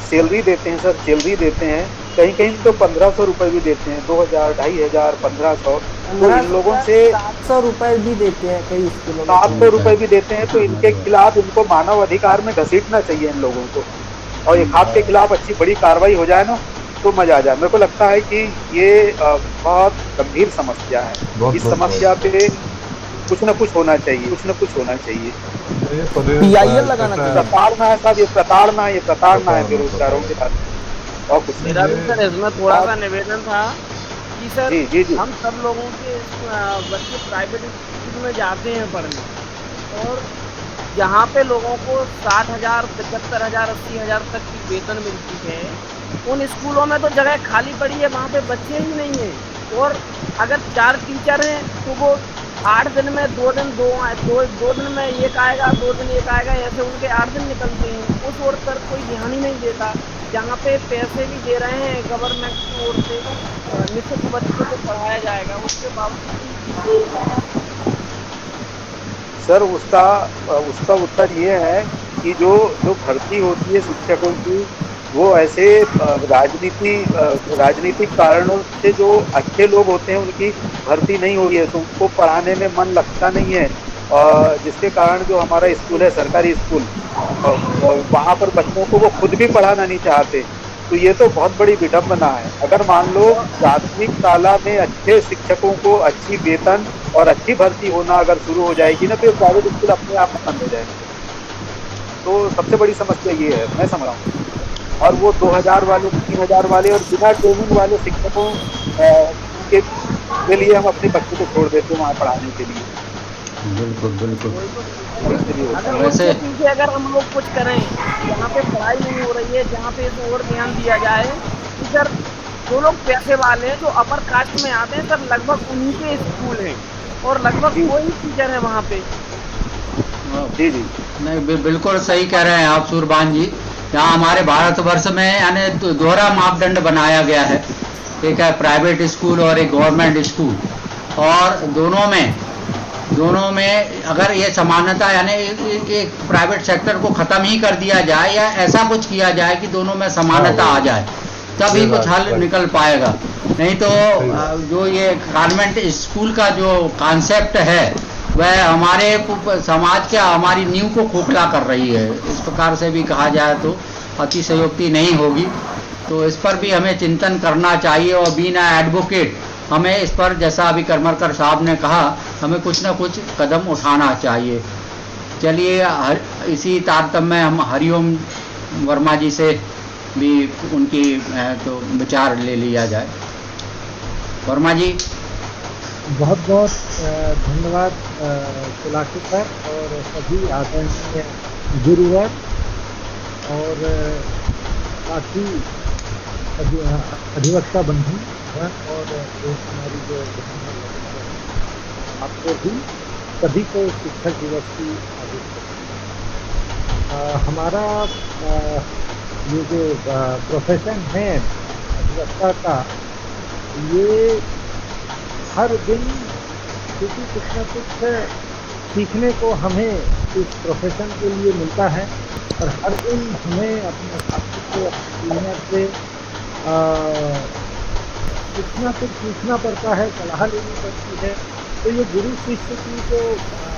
सैलरी देते हैं सर, सैलरी देते हैं, कहीं कहीं तो 1,500 रुपये भी देते हैं, 2,000, 2,500, 1,500, तो इन लोगों से 700 रुपए भी देते हैं कई स्कूलों में, 700 रुपये भी देते हैं। तो इनके खिलाफ इनको मानव अधिकार में घसीटना चाहिए इन लोगों को, और ये खाद के खिलाफ अच्छी बड़ी कार्रवाई हो जाए ना, तो मजा आ जाए। मेरे को लगता है कि ये बहुत गंभीर समस्या है, इस समस्या पे कुछ न कुछ होना चाहिए, कुछ न कुछ होना चाहिए। PIL लगाना चाहिए। प्रताड़ना है साहब, ये प्रताड़ना है बेरोजगारों के साथ, और कुछ मेरा भी सर इसमें थोड़ा सा निवेदन था कि सर जी। हम सब लोगों के बच्चे प्राइवेट स्कूल में जाते हैं पढ़ने, और यहाँ पे लोगों को 60,000, 75,000, 80,000 तक की वेतन मिलती है। उन स्कूलों में तो जगह खाली पड़ी है, वहाँ पे बच्चे ही नहीं हैं, और अगर 4 टीचर हैं तो वो 8 दिन में 2 दिन में एक आएगा, 2 दिन एक आएगा, ऐसे उनके 8 दिन निकलते हैं। उस ओर पर कोई ध्यान ही नहीं देता। जहाँ पे पैसे भी दे रहे हैं गवर्नमेंट की ओर से, निश्चित बच्चों को पढ़ाया जाएगा, उसके बावजूद सर उसका उत्तर ये है कि जो भर्ती होती है शिक्षकों की, वो ऐसे राजनीतिक कारणों से जो अच्छे लोग होते हैं उनकी भर्ती नहीं हो रही है, तो उनको पढ़ाने में मन लगता नहीं है, और जिसके कारण जो हमारा स्कूल है, सरकारी स्कूल, वहाँ पर बच्चों को वो खुद भी पढ़ाना नहीं चाहते। तो ये तो बहुत बड़ी विडम्बना है। अगर मान लो प्राथमिक शाला में अच्छे शिक्षकों को अच्छी वेतन और अच्छी भर्ती होना अगर शुरू हो जाएगी ना, तो प्राइवेट स्कूल अपने आप बंद हो जाएंगे। तो सबसे बड़ी समस्या ये है, मैं समझ रहा हूँ। और वो 2,000 वाले, 3,000 वाले और बिना ट्रेनिंग वाले शिक्षकों के लिए हम अपने बच्चों को छोड़ देते हैं वहाँ पढ़ाने के लिए। बिल्कुल वैसे अगर हम लोग कुछ करें, यहाँ पे पढ़ाई नहीं हो रही है, जहाँ पे इस और ध्यान दिया जाए कि सर जो लोग पैसे वाले हैं, जो अपर कास्ट में आते हैं सर, लगभग उन्हीं के स्कूल हैं, और लगभग वही टीचर है वहाँ पे। जी नहीं, बिल्कुल सही कह रहे हैं आप सूरबान जी। यहाँ हमारे भारतवर्ष में यानी दोहरा मापदंड बनाया गया है, एक है प्राइवेट स्कूल और एक गवर्नमेंट स्कूल, और दोनों में अगर ये समानता यानी एक प्राइवेट सेक्टर को ख़त्म ही कर दिया जाए, या ऐसा कुछ किया जाए कि दोनों में समानता आ जाए, तभी कुछ हल निकल पाएगा। नहीं तो जो ये कॉन्वेंट स्कूल का जो कॉन्सेप्ट है, वह हमारे समाज का, हमारी नींव को खोखला कर रही है। इस प्रकार से भी कहा जाए तो अतिशयोक्ति नहीं होगी। तो इस पर भी हमें चिंतन करना चाहिए, और बीना एडवोकेट हमें इस पर, जैसा अभी करमरकर साहब ने कहा, हमें कुछ न कुछ कदम उठाना चाहिए। चलिए, इसी तारतम्य में हम हरिओम वर्मा जी से भी उनकी तो विचार ले लिया जाए। वर्मा जी। बहुत बहुत धन्यवाद सुलाखी सर और सभी आदरणीय गुरुवर और बाकी अधिवक्ता बंधु और हमारी जो आपको भी सभी को शिक्षक दिवस की हार्दिक हमारा ये जो प्रोफेशन है अधिवक्ता का, ये हर दिन कुछ न कुछ सीखने को हमें इस प्रोफेशन के लिए मिलता है और हर दिन हमें अपने साथी से, अपने सीनियर से कुछ न कुछ सीखना पड़ता है, सलाह लेनी पड़ती है। तो ये गुरु शिष्य की जो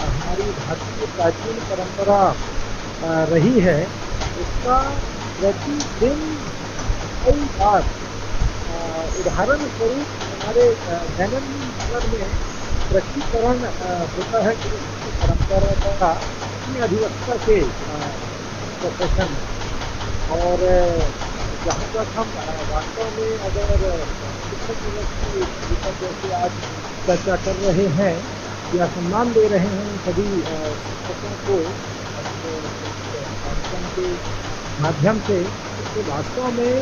हमारी भारतीय प्राचीन परंपरा रही है, उसका प्रतिदिन कई बार उदाहरण स्वरूप हमारे दैनंदिन जीवन में प्रकटीकरण होता है गुरु शिष्य परंपरा का अपनी अधिवक्ता के प्रोफेशन में। और जहाँ तक हम वास्तव में अगर शिक्षक दिवस की विषय जैसे आज चर्चा कर रहे हैं या सम्मान दे रहे हैं सभी शिक्षकों को अपने कार्यक्रम के माध्यम से, तो वास्तव में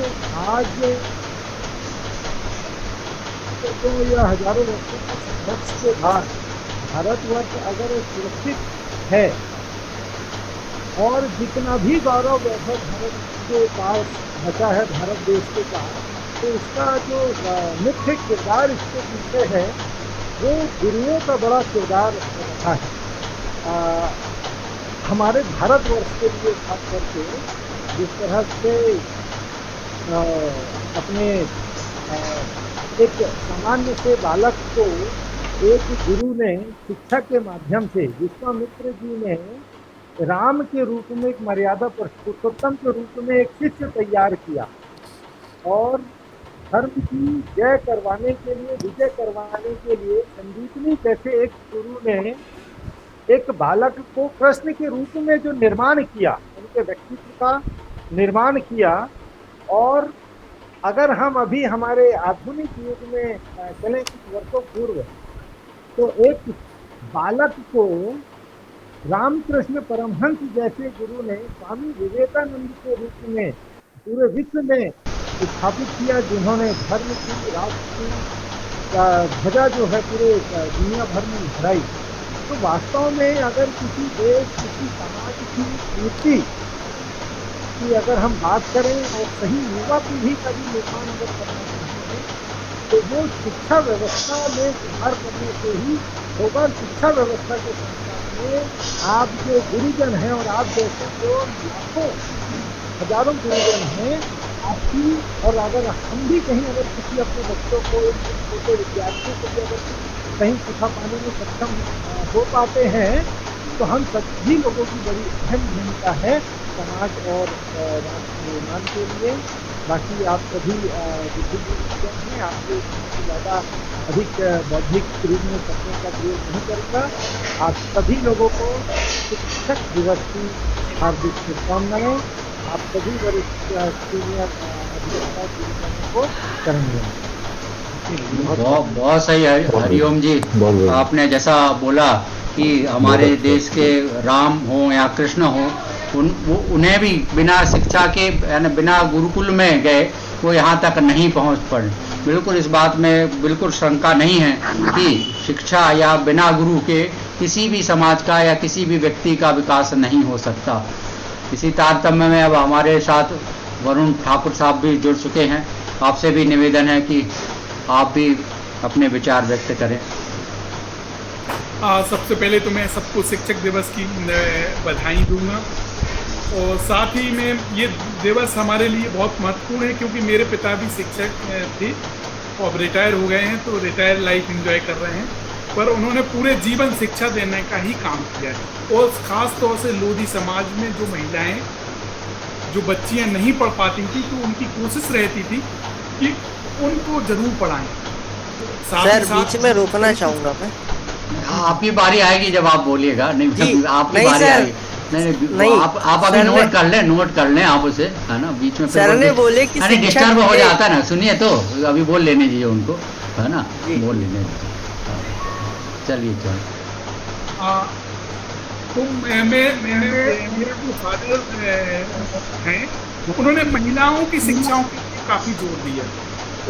आज तो यह हजारों वर्षों के संघर्ष के बाद भारतवर्ष अगर सुरक्षित है और जितना भी गौरव वैभव भारत के पास बचा है, भारत देश के पास, तो उसका जो मुख्य किरदार इसके पीछे है वो गुरुओं का बड़ा किरदार रखा है। हमारे भारतवर्ष के लिए खास करके जिस तरह से अपने एक सामान्य से बालक को एक गुरु ने शिक्षा के माध्यम से, विश्वामित्र जी ने राम के रूप में एक मर्यादा पुरुषोत्तम के रूप में एक शिष्य तैयार किया और धर्म की जय करवाने के लिए, विजय करवाने के लिए संजीवनी जैसे एक गुरु ने एक बालक को कृष्ण के रूप में जो निर्माण किया, उनके व्यक्तित्व का निर्माण किया। और अगर हम अभी हमारे आधुनिक युग में चलें कुछ वर्षों पूर्व, तो एक बालक को रामकृष्ण परमहंस जैसे गुरु ने स्वामी विवेकानंद के रूप में पूरे विश्व में स्थापित किया, जिन्होंने धर्म की, राष्ट्र की ध्वजा जो है पूरे दुनिया भर में लहराई। तो वास्तव में अगर किसी देश, किसी समाज की उन्नति की अगर हम बात करें और सही युवा पीढ़ी का भी निर्माण अगर करना चाहते हैं, तो वो शिक्षा व्यवस्था में सुधार करने से ही होगा। शिक्षा व्यवस्था के संस्थान में आप जो गुरुजन हैं और आप जैसे जो लाखों हजारों गुरुजन हैं आपकी, और अगर हम भी कहीं अगर किसी अपने बच्चों को, छोटे विद्यार्थियों को भी अगर कहीं शिक्षा पाने में सक्षम हो पाते हैं, तो हम सभी लोगों की बड़ी अहम भूमिका है समाज और राष्ट्र निर्माण के लिए। बाकी आप सभी बुद्धिजीवी हैं, आपके ज़्यादा अधिक बौद्धिक रूप में शब्दों का प्रयोग नहीं करूँगा। आप सभी लोगों को शिक्षक दिवस की हार्दिक शुभकामनाएं। आप सभी वरिष्ठ सीनियर अधिवक्ता को करेंगे। बहुत सही है हरिओम जी। आपने जैसा बोला कि हमारे देश के राम हो या कृष्ण हो, उन्हें भी बिना शिक्षा के, यानी बिना गुरुकुल में गए वो यहाँ तक नहीं पहुँच पाए। बिल्कुल इस बात में बिल्कुल शंका नहीं है कि शिक्षा या बिना गुरु के किसी भी समाज का या किसी भी व्यक्ति का विकास नहीं हो सकता। इसी तारतम्य में अब हमारे साथ वरुण ठाकुर साहब भी जुड़ चुके हैं। आपसे भी निवेदन है कि आप भी अपने विचार व्यक्त करें। सबसे पहले तो मैं सबको शिक्षक दिवस की बधाई दूंगा और साथ ही में ये दिवस हमारे लिए बहुत महत्वपूर्ण है क्योंकि मेरे पिता भी शिक्षक थे और रिटायर हो गए हैं, तो रिटायर लाइफ एंजॉय कर रहे हैं, पर उन्होंने पूरे जीवन शिक्षा देने का ही काम किया है। और ख़ास तौर से लोधी समाज में जो महिलाएं, जो बच्चियां नहीं पढ़ पाती थी, तो उनकी कोशिश रहती थी कि उनको जरूर पढ़ाएं। सर बीच में रोकना चाहूँगा मैं। आपकी बारी आएगी जब आप बोलिएगा। नहीं, आपकी बारी आएगी। नहीं, आप अभी नोट कर लें आप उसे, है ना। बीच में सर ने बोले कि डिस्टर्ब हो जाता है ना। सुनिए तो अभी बोल लेने दीजिए उनको, है ना, बोल लेने दीजिए। चलिए तो मेरे जो फादर हैं, उन्होंने महिलाओं की शिक्षाओं के लिए काफ़ी जोर दिया।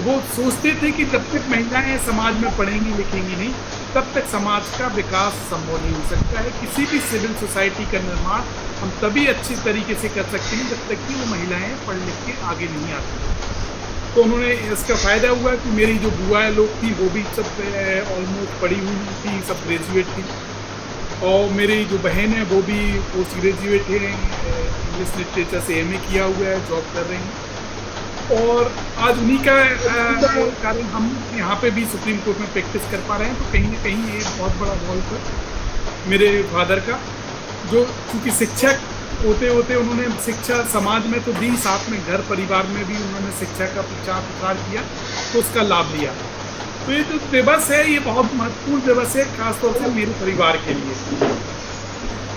वो सोचते थे कि जब तक महिलाएं समाज में पढ़ेंगी लिखेंगी नहीं, तब तक समाज का विकास संभव नहीं हो सकता है। किसी भी सिविल सोसाइटी का निर्माण हम तभी अच्छी तरीके से कर सकते हैं जब तक कि वो महिलाएं पढ़ लिख के आगे नहीं आती। तो उन्होंने इसका फ़ायदा हुआ कि मेरी जो बुआ लोग थी वो भी सब ऑलमोस्ट पढ़ी हुई थी, सब ग्रेजुएट थी, और मेरी जो बहन है वो भी पोस्ट ग्रेजुएट है, इंग्लिश लिटरेचर से एमए किया हुआ है, जॉब कर रही हैं। और आज उन्हीं का कारण हम यहाँ पे भी सुप्रीम कोर्ट में प्रैक्टिस कर पा रहे हैं। तो कहीं ना कहीं ये बहुत बड़ा रोल था मेरे फादर का, जो क्योंकि शिक्षक होते होते उन्होंने शिक्षा समाज में तो दी, साथ में घर परिवार में भी उन्होंने शिक्षा का प्रचार प्रसार किया, तो उसका लाभ लिया। तो ये जो दिवस है ये बहुत महत्वपूर्ण दिवस है, खासतौर से मेरे परिवार के लिए।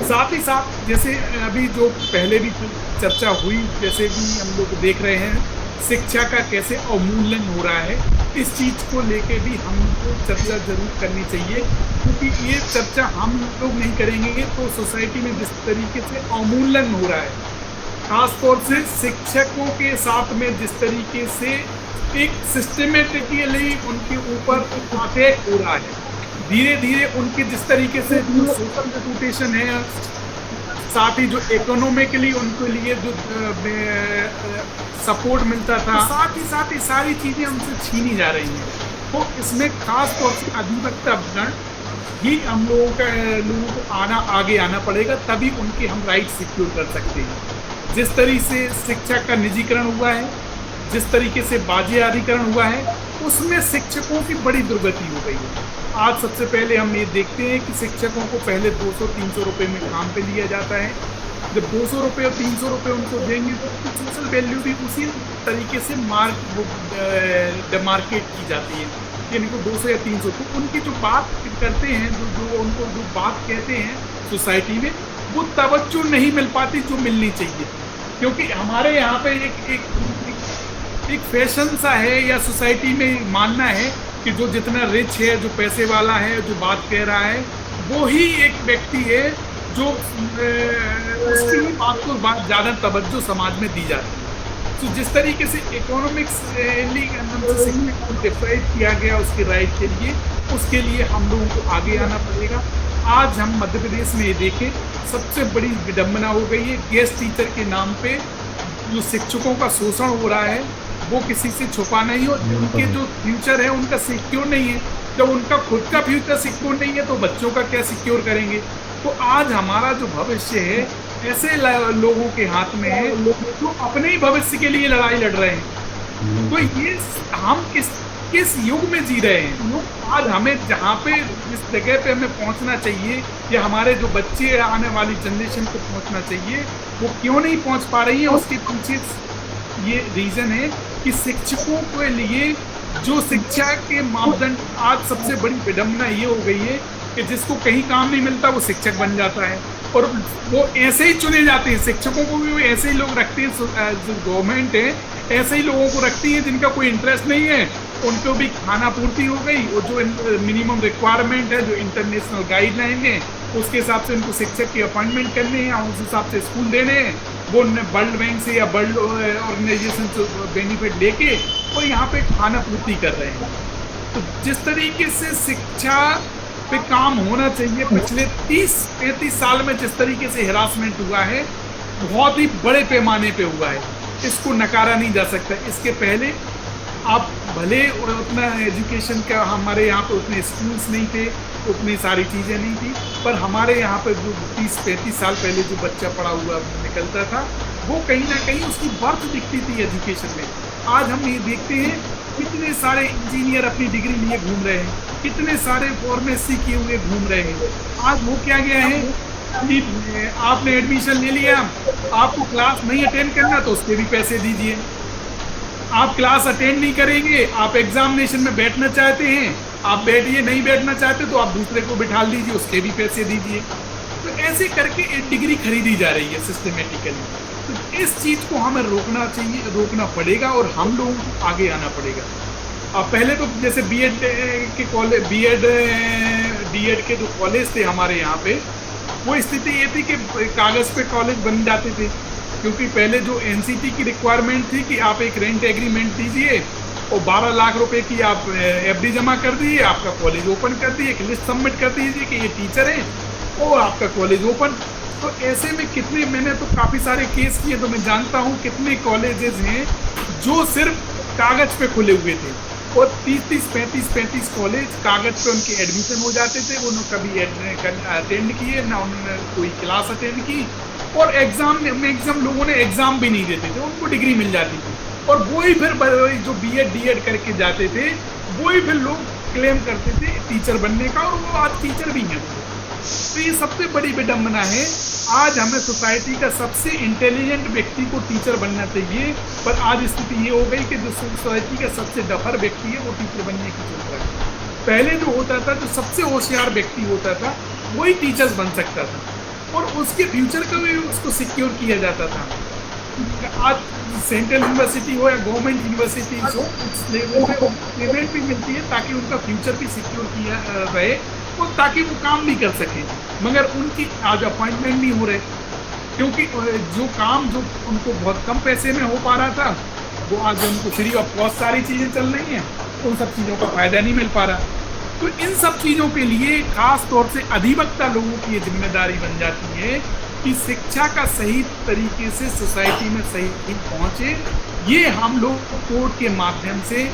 साथ ही साथ जैसे अभी जो पहले भी चर्चा हुई, जैसे भी हम लोग देख रहे हैं शिक्षा का कैसे अवमूल्यन हो रहा है, इस चीज़ को लेके भी हमको चर्चा जरूर करनी चाहिए, क्योंकि ये चर्चा हम लोग नहीं करेंगे तो सोसाइटी में जिस तरीके से अवमूल्यन हो रहा है, खासतौर से शिक्षकों के साथ में जिस तरीके से एक सिस्टमेटिकली उनके ऊपर अटैक हो रहा है, धीरे धीरे उनके जिस तरीके से सोशल रेपुटेशन है, साथ ही जो इकोनॉमिकली उनके लिए जो सपोर्ट मिलता था, साथ ही सारी चीज़ें उनसे छीनी जा रही हैं। तो इसमें खास तौर से अधिवक्ता गण ही हम लोगों को आगे आना पड़ेगा, तभी उनके हम राइट सिक्योर कर सकते हैं। जिस तरीके से शिक्षा का निजीकरण हुआ है, जिस तरीके से बाज़ेआरीकरण हुआ है, उसमें शिक्षकों की बड़ी दुर्गति हो गई है। आज सबसे पहले हम ये देखते हैं कि शिक्षकों को पहले 200-300 रुपये में काम पे लिया जाता है। जब 200 रुपये और 300 रुपये उनको देंगे तो सोशल वैल्यू भी उसी तरीके से मार्केट की जाती है कि इनको 200 या 300। तो उनकी जो बात करते हैं, जो उनको जो बात कहते हैं सोसाइटी में, वो तवज्जो नहीं मिल पाती जो मिलनी चाहिए। क्योंकि हमारे यहाँ पे एक फैशन सा है, या सोसाइटी में मानना है कि जो जितना रिच है, जो पैसे वाला है, जो बात कह रहा है, वो ही एक व्यक्ति है जो उसकी बात को ज़्यादा तवज्जो समाज में दी जाती है। तो जिस तरीके से इकोनॉमिक्स को डिफाइड किया गया उसके राइट के लिए, उसके लिए हम लोगों को आगे आना पड़ेगा। आज हम मध्य प्रदेश में ये देखें, सबसे बड़ी विडम्बना हो गई है, गेस्ट टीचर के नाम पे जो शिक्षकों का शोषण हो रहा है वो किसी से छुपा नहीं, और उनके जो फ्यूचर है उनका सिक्योर नहीं है। जब उनका खुद का फ्यूचर सिक्योर नहीं है तो बच्चों का क्या सिक्योर करेंगे। तो आज हमारा जो भविष्य है ऐसे लोगों के हाथ में है जो अपने ही भविष्य के लिए लड़ाई लड़ रहे हैं। तो ये हम किस युग में जी रहे हैं। आज हमें जहाँ पे जिस जगह पे हमें पहुँचना चाहिए, या हमारे जो बच्चे आने वाली जनरेशन को पहुँचना चाहिए, वो क्यों नहीं पहुँच पा रही है, उसके पीछे ये रीज़न है कि शिक्षकों के लिए जो शिक्षा के मापदंड, आज सबसे बड़ी विडम्बना ये हो गई है कि जिसको कहीं काम नहीं मिलता वो शिक्षक बन जाता है, और वो ऐसे ही चुने जाते हैं। शिक्षकों को भी वो ऐसे ही लोग रखते हैं, जो गवर्नमेंट है ऐसे ही लोगों को रखती है जिनका कोई इंटरेस्ट नहीं है, उनको भी खाना पूर्ति हो गई, और जो मिनिमम रिक्वायरमेंट है, जो इंटरनेशनल गाइडलाइन है, उसके हिसाब से उनको शिक्षक की अपॉइंटमेंट करने हैं, उस हिसाब से स्कूल देने हैं, वो वर्ल्ड बैंक से या वर्ल्ड ऑर्गेनाइजेशन से बेनिफिट लेके और यहाँ पे खाना पूर्ति कर रहे हैं। तो जिस तरीके से शिक्षा पे काम होना चाहिए, पिछले 30-35 साल में जिस तरीके से हिरासमेंट हुआ है, बहुत ही बड़े पैमाने पे हुआ है, इसको नकारा नहीं जा सकता। इसके पहले आप भले उतना एजुकेशन का, हमारे यहाँ पे उतने स्कूल्स नहीं थे, उतनी सारी चीज़ें नहीं थी, पर हमारे यहाँ पे जो 30-35 साल पहले जो बच्चा पढ़ा हुआ निकलता था, वो कहीं ना कहीं उसकी बर्थ दिखती थी एजुकेशन में। आज हम ये देखते हैं कितने सारे इंजीनियर अपनी डिग्री लिए घूम रहे हैं, कितने सारे फार्मेसी किए हुए घूम रहे हैं। आज वो क्या गया है कि आपने एडमिशन ले लिया, आपको क्लास नहीं अटेंड करना तो उसके भी पैसे दीजिए, आप क्लास अटेंड नहीं करेंगे, आप एग्जामिनेशन में बैठना चाहते हैं, आप बैठिए, नहीं बैठना चाहते तो आप दूसरे को बिठा लीजिए, उसके भी पैसे दीजिए। तो ऐसे करके एक डिग्री खरीदी जा रही है सिस्टमेटिकली। तो इस चीज़ को हमें रोकना चाहिए, रोकना पड़ेगा, और हम लोगों को आगे आना पड़ेगा। अब पहले तो जैसे बीएड के कॉलेज, डीएड के जो कॉलेज थे हमारे यहाँ पे, वो स्थिति ये थी कि कागज़ पे कॉलेज बन जाते थे, क्योंकि पहले जो एनसीटी की रिक्वायरमेंट थी कि आप एक रेंट एग्रीमेंट दीजिए और 12 लाख रुपए की आप एफडी जमा कर दीजिए, आपका कॉलेज ओपन कर दिए, एक लिस्ट सबमिट कर दीजिए कि ये टीचर हैं और आपका कॉलेज ओपन। तो ऐसे में कितने, मैंने तो काफ़ी सारे केस किए, तो मैं जानता हूँ कितने कॉलेजेस हैं जो सिर्फ कागज पे खुले हुए थे और 35 कॉलेज कागज पे उनके एडमिशन हो जाते थे, उन्होंने कभी अटेंड किए ना, उन्होंने कोई क्लास अटेंड की, और एग्जाम मैक्सिमम लोगों ने एग्जाम भी नहीं देते थे, उनको डिग्री मिल जाती थी। और वही फिर जो बीएड डीएड करके जाते थे वही फिर लोग क्लेम करते थे टीचर बनने का, और वो आज टीचर भी हैं। तो ये सबसे बड़ी विडंबना है। आज हमें सोसाइटी का सबसे इंटेलिजेंट व्यक्ति को टीचर बनना चाहिए, पर आज स्थिति ये हो गई कि जो सोसाइटी का सबसे डफर व्यक्ति है वो टीचर बनने की सोच रहा है। पहले जो होता था, जो सबसे होशियार व्यक्ति होता था वही टीचर्स बन सकता था और उसके फ्यूचर को भी उसको सिक्योर किया जाता था। आज सेंट्रल यूनिवर्सिटी हो या गवर्नमेंट यूनिवर्सिटी हो, उस लेवल पे पेमेंट भी मिलती है ताकि उनका फ्यूचर भी सिक्योर किया रहे और ताकि वो काम भी कर सके, मगर उनकी आज अपॉइंटमेंट नहीं हो रहे, क्योंकि जो काम जो उनको बहुत कम पैसे में हो पा रहा था वो आज उनको फ्री ऑफ कॉस्ट सारी चीज़ें चल रही हैं, उन सब चीज़ों का फायदा नहीं मिल पा रहा। तो इन सब चीज़ों के लिए खास तौर से अधिवक्ता लोगों की ये जिम्मेदारी बन जाती है कि शिक्षा का सही तरीके से सोसाइटी में सही पहुँचे। ये हम लोग कोर्ट के माध्यम से,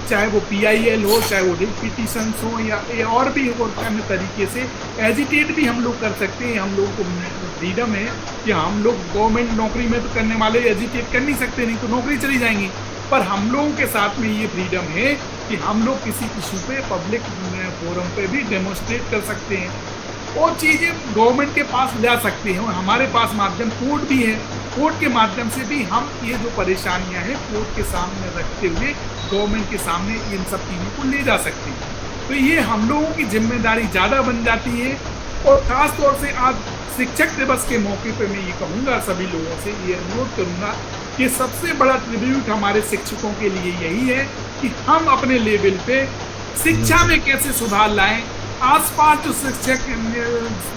चाहे वो PIL हो, चाहे वो रिट पिटीशंस हो या और भी अन्य तरीके से एजिटेट भी हम लोग कर सकते हैं। हम लोगों को फ्रीडम है कि हम लोग गवर्नमेंट नौकरी में तो करने वाले एजिटेट कर नहीं सकते, नहीं तो नौकरी चली जाएंगी, पर हम लोगों के साथ में ये फ्रीडम है कि हम लोग किसी इशू पे पब्लिक फोरम पे भी डेमोन्स्ट्रेट कर सकते हैं और चीज़ें गवर्नमेंट के पास ला सकते हैं। और हमारे पास माध्यम कोर्ट भी है, कोर्ट के माध्यम से भी हम ये जो परेशानियां हैं कोर्ट के सामने रखते हुए गवर्नमेंट के सामने इन सब चीज़ों को ले जा सकते हैं। तो ये हम लोगों की जिम्मेदारी ज़्यादा बन जाती है। और ख़ास तौर से आज शिक्षक दिवस के मौके पे मैं ये कहूँगा, सभी लोगों से ये अनुरोध करूँगा कि सबसे बड़ा ट्रिब्यूट हमारे शिक्षकों के लिए यही है कि हम अपने लेवल पे शिक्षा में कैसे सुधार लाएं। आसपास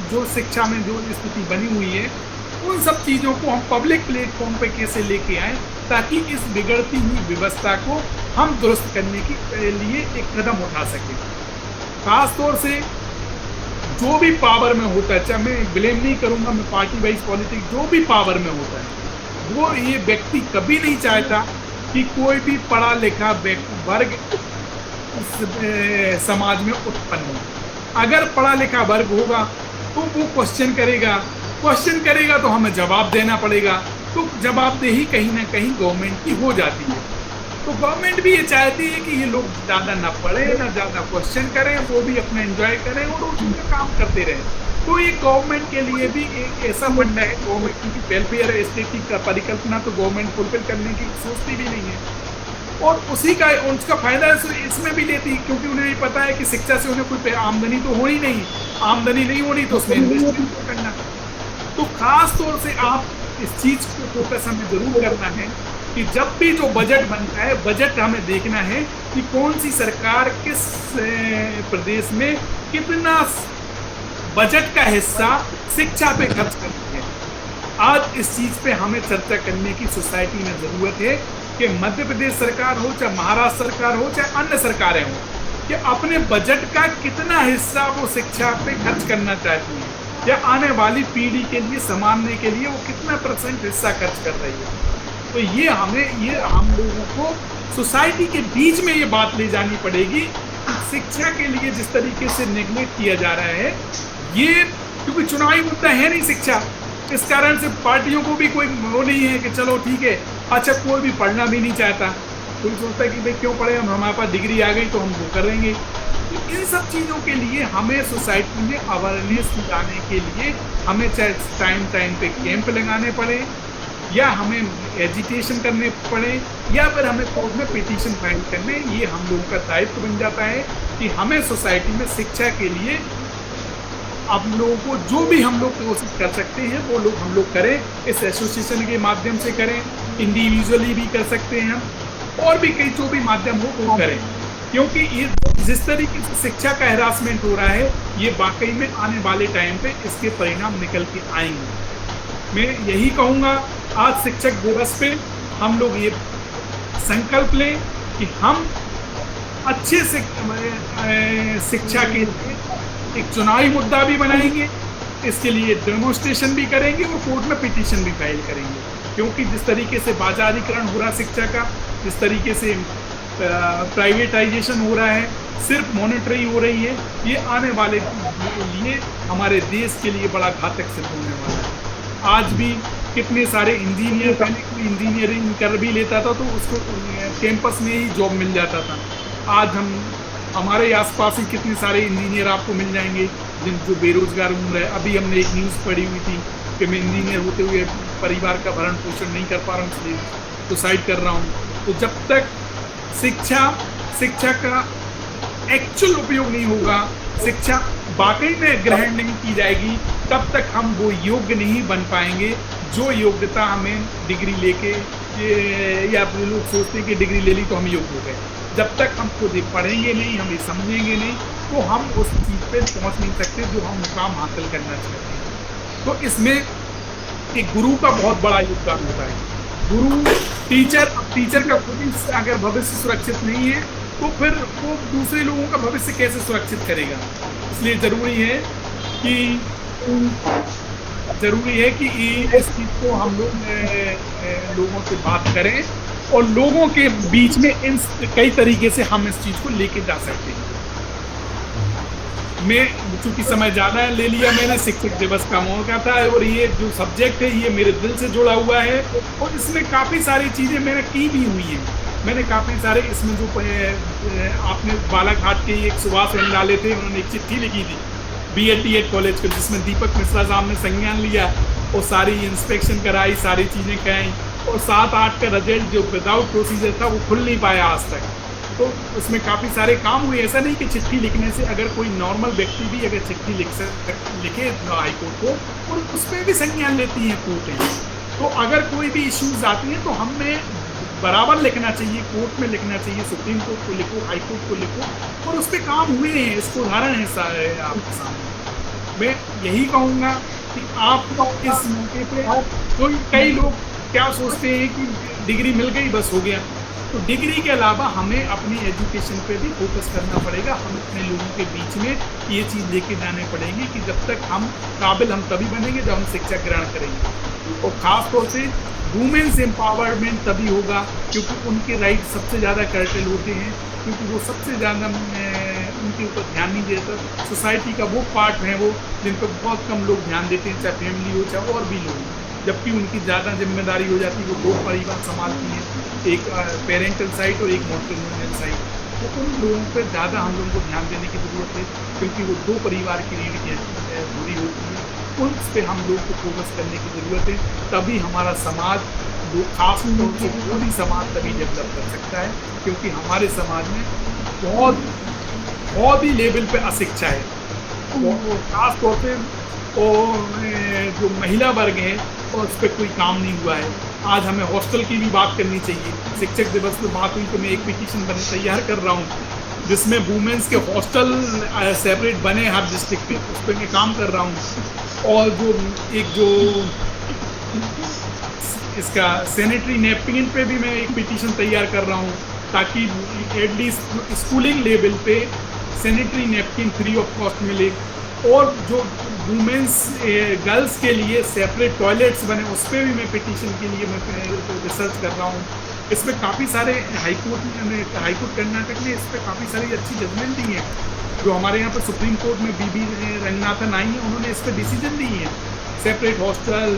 जो शिक्षा में जो स्थिति बनी हुई है उन सब चीज़ों को हम पब्लिक प्लेटफॉर्म पे कैसे लेके आएँ ताकि इस बिगड़ती हुई व्यवस्था को हम दुरुस्त करने के लिए एक कदम उठा सकें। खास तौर से जो भी पावर में होता है, चाहे मैं ब्लेम नहीं करूँगा, मैं पार्टी वाइज पॉलिटिक्स, जो भी पावर में होता है वो ये व्यक्ति कभी नहीं चाहता कि कोई भी पढ़ा लिखा वर्ग समाज में उत्पन्न हो। अगर पढ़ा लिखा वर्ग होगा तो वो क्वेश्चन करेगा तो हमें जवाब देना पड़ेगा, तो जवाबदेही कहीं ना कहीं गवर्नमेंट की हो जाती है। तो गवर्नमेंट भी ये चाहती है कि ये लोग ज़्यादा ना पढ़ें, ना ज़्यादा क्वेश्चन करें, वो भी अपना एंजॉय करें और उनका काम करते रहें। तो ये गवर्नमेंट के लिए भी एक ऐसा फंडा है, गवर्नमेंट की वेलफेयर स्टेट की परिकल्पना तो गवर्नमेंट फुलफिल करने की सोचती भी नहीं है और उसी का उसका फायदा इसमें भी लेती है, क्योंकि उन्हें पता है कि शिक्षा से उन्हें कोई आमदनी तो होनी नहीं, आमदनी नहीं होनी तो उसमें इन्वेस्टमेंट करना। तो खास तौर से आप इस चीज़ को फोकस हमें जरूर करना है कि जब भी जो बजट बनता है, बजट हमें देखना है कि कौन सी सरकार किस प्रदेश में कितना बजट का हिस्सा शिक्षा पे खर्च करती है। आज इस चीज़ पे हमें चर्चा करने की सोसाइटी में ज़रूरत है कि मध्य प्रदेश सरकार हो, चाहे महाराष्ट्र सरकार हो, चाहे अन्य सरकारें हों, कि अपने बजट का कितना हिस्सा वो शिक्षा पे खर्च करना चाहती है या आने वाली पीढ़ी के लिए संभालने के लिए वो कितना % हिस्सा खर्च कर रही है। तो ये हम लोगों को सोसाइटी के बीच में ये बात ले जानी पड़ेगी कि शिक्षा के लिए जिस तरीके से नेग्लेक्ट किया जा रहा है, ये क्योंकि चुनावी मुद्दा है नहीं शिक्षा, इस कारण से पार्टियों को भी कोई वो नहीं है कि चलो ठीक है, अच्छा कोई भी पढ़ना भी नहीं चाहता, कोई सोचता है कि भाई क्यों पढ़े, हमारे पास डिग्री आ गई तो हम वो करेंगे। तो इन सब चीज़ों के लिए हमें सोसाइटी में अवेयरनेस लाने के लिए हमें चाहे टाइम पे कैंप लगाने पड़े या हमें एजिटेशन करने पड़े या फिर हमें कोर्ट में पिटीशन फाइल करने, ये हम लोगों का दायित्व बन जाता है कि हमें सोसाइटी में शिक्षा के लिए आप लोगों को जो भी हम लोग कोशिश कर सकते हैं वो लोग हम लोग करें, इस एसोसिएशन के माध्यम से करें, इंडिविजुअली भी कर सकते हैं हम और भी कई जो भी माध्यम हो वो करें, क्योंकि ये जिस तरीके से शिक्षा का हैरासमेंट हो रहा है ये वाकई में आने वाले टाइम पे इसके परिणाम निकल के आएंगे। मैं यही कहूँगा आज शिक्षक दिवस पे हम लोग ये संकल्प लें कि हम अच्छे से शिक्षा के लिए एक चुनावी मुद्दा भी बनाएंगे, इसके लिए डेमोन्स्ट्रेशन भी करेंगे और कोर्ट में पिटीशन भी फाइल करेंगे। क्योंकि जिस तरीके से बाजारीकरण हो रहा शिक्षा का, जिस तरीके से प्राइवेटाइजेशन हो रहा है, सिर्फ मॉनिटरी हो रही है, ये आने वाले लिए हमारे देश के लिए बड़ा घातक सिद्ध होने वाला है। आज भी कितने सारे इंजीनियर, पहले कोई इंजीनियरिंग कर भी लेता था तो उसको कैंपस में ही जॉब मिल जाता था। आज हमारे आसपास ही कितने सारे इंजीनियर आपको मिल जाएंगे जो बेरोजगार घूम रहे हैं। अभी हमने एक न्यूज़ पढ़ी हुई थी कि मैं इंजीनियर होते हुए परिवार का भरण पोषण नहीं कर पा रहा हूँ, इसलिए सुसाइड कर रहा हूँ। तो जब तक शिक्षा का एक्चुअल उपयोग नहीं होगा, शिक्षा वाकई में ग्रहण नहीं की जाएगी, तब तक हम वो योग्य नहीं बन पाएंगे जो योग्यता हमें डिग्री लेके, या लोग सोचते हैं कि डिग्री ले ली तो हम योग्य हो गए। जब तक हम खुद पढ़ेंगे नहीं, हम ये समझेंगे नहीं, तो हम उस चीज़ पे पहुंच नहीं सकते जो हम मुकाम हासिल करना चाहते हैं। तो इसमें एक गुरु का बहुत बड़ा योगदान होता है। गुरु, टीचर का खुद ही अगर भविष्य सुरक्षित नहीं है तो फिर वो दूसरे लोगों का भविष्य कैसे सुरक्षित करेगा। इसलिए ज़रूरी है कि इस चीज़ को हम लोगों से बात करें और लोगों के बीच में कई तरीके से हम इस चीज़ को लेके जा सकते हैं। मैं चूँकि समय ज़्यादा ले लिया मैंने, शिक्षक दिवस का मौका था और ये जो सब्जेक्ट है ये मेरे दिल से जुड़ा हुआ है और इसमें काफ़ी सारी चीज़ें मैंने की भी हुई हैं। मैंने काफ़ी सारे इसमें जो आपने बालाघाट के एक सुभाष रंगाले थे, उन्होंने एक चिट्ठी लिखी थी BEd कॉलेज को, जिसमें दीपक मिश्रा साहब ने संज्ञान लिया और सारी इंस्पेक्शन कराई, सारी चीज़ें कराई और 7-8 का रिजल्ट जो विदाउट प्रोसीजर था वो खुल नहीं पाया आज तक। तो उसमें काफ़ी सारे काम हुए। ऐसा नहीं कि चिट्ठी लिखने से अगर कोई नॉर्मल व्यक्ति भी अगर चिट्ठी लिखे हाईकोर्ट को और उस पर भी संज्ञान लेती है कोर्टें। तो अगर कोई भी इश्यूज आती हैं तो हमें बराबर लिखना चाहिए, कोर्ट में लिखना चाहिए, सुप्रीम कोर्ट को लिखो, हाई कोर्ट को लिखो और उस पर काम हुए हैं। इसको उदाहरण है आपके सामने। मैं यही कहूँगा कि आप इस मौके पे कई लोग क्या सोचते हैं कि डिग्री मिल गई बस हो गया, तो डिग्री के अलावा हमें अपनी एजुकेशन पे भी फोकस करना पड़ेगा। हम अपने लोगों के बीच में ये चीज़ लेके जाने पड़ेंगे कि जब तक हम काबिल हम तभी बनेंगे जब हम शिक्षा ग्रहण करेंगे। और ख़ास तौर से वुमेन्स एम्पावरमेंट तभी होगा क्योंकि उनके राइट सबसे ज़्यादा कर्टेल होते हैं, क्योंकि वो सबसे ज़्यादा उनके ऊपर ध्यान नहीं देता। सोसाइटी का वो पार्ट है वो जिन पर बहुत कम लोग ध्यान देते हैं, चाहे फैमिली हो चाहे और भी लोग, जबकि उनकी ज़्यादा जिम्मेदारी हो जाती है। वो 2 परिवार संभालती हैं, एक पेरेंटल साइड और एक मैटरनल साइड। तो उन लोगों पर ज़्यादा हम लोगों को ध्यान देने की ज़रूरत है क्योंकि वो 2 परिवार की रीढ़ की जुड़ी होती है। उन पर हम लोग को फोकस करने की ज़रूरत है, तभी हमारा समाज, खास तौर से पूरी समाज तभी डेवलप कर सकता है। क्योंकि हमारे समाज में बहुत ही लेवल पे अशिक्षा है, तो खास तौर से और जो महिला वर्ग है और उस पर कोई काम नहीं हुआ है। आज हमें हॉस्टल की भी बात करनी चाहिए। शिक्षक दिवस पर बात हुई तो मैं एक पिटीशन तैयार कर रहा हूँ जिसमें वुमेन्स के हॉस्टल सेपरेट बने हर डिस्ट्रिक्ट पे, उस पर मैं काम कर रहा हूँ। और जो इसका सैनिटरी नैपकिन पे भी मैं एक पिटीशन तैयार कर रहा हूँ ताकि एटलीस्ट स्कूलिंग लेवल पे sanitary napkin free of cost मिले। और जो वुमेन्स गर्ल्स के लिए सेपरेट टॉयलेट्स बने, उस पर भी मैं पिटीशन के लिए मैं रिसर्च कर रहा हूँ। इसमें काफ़ी सारे हाईकोर्ट कर्नाटक ने इस पर काफ़ी सारी अच्छी जजमेंट दी है। जो हमारे यहाँ पर सुप्रीम कोर्ट में BB रंगनाथन आई है, उन्होंने इस पर डिसीजन दी है। सेपरेट हॉस्टल,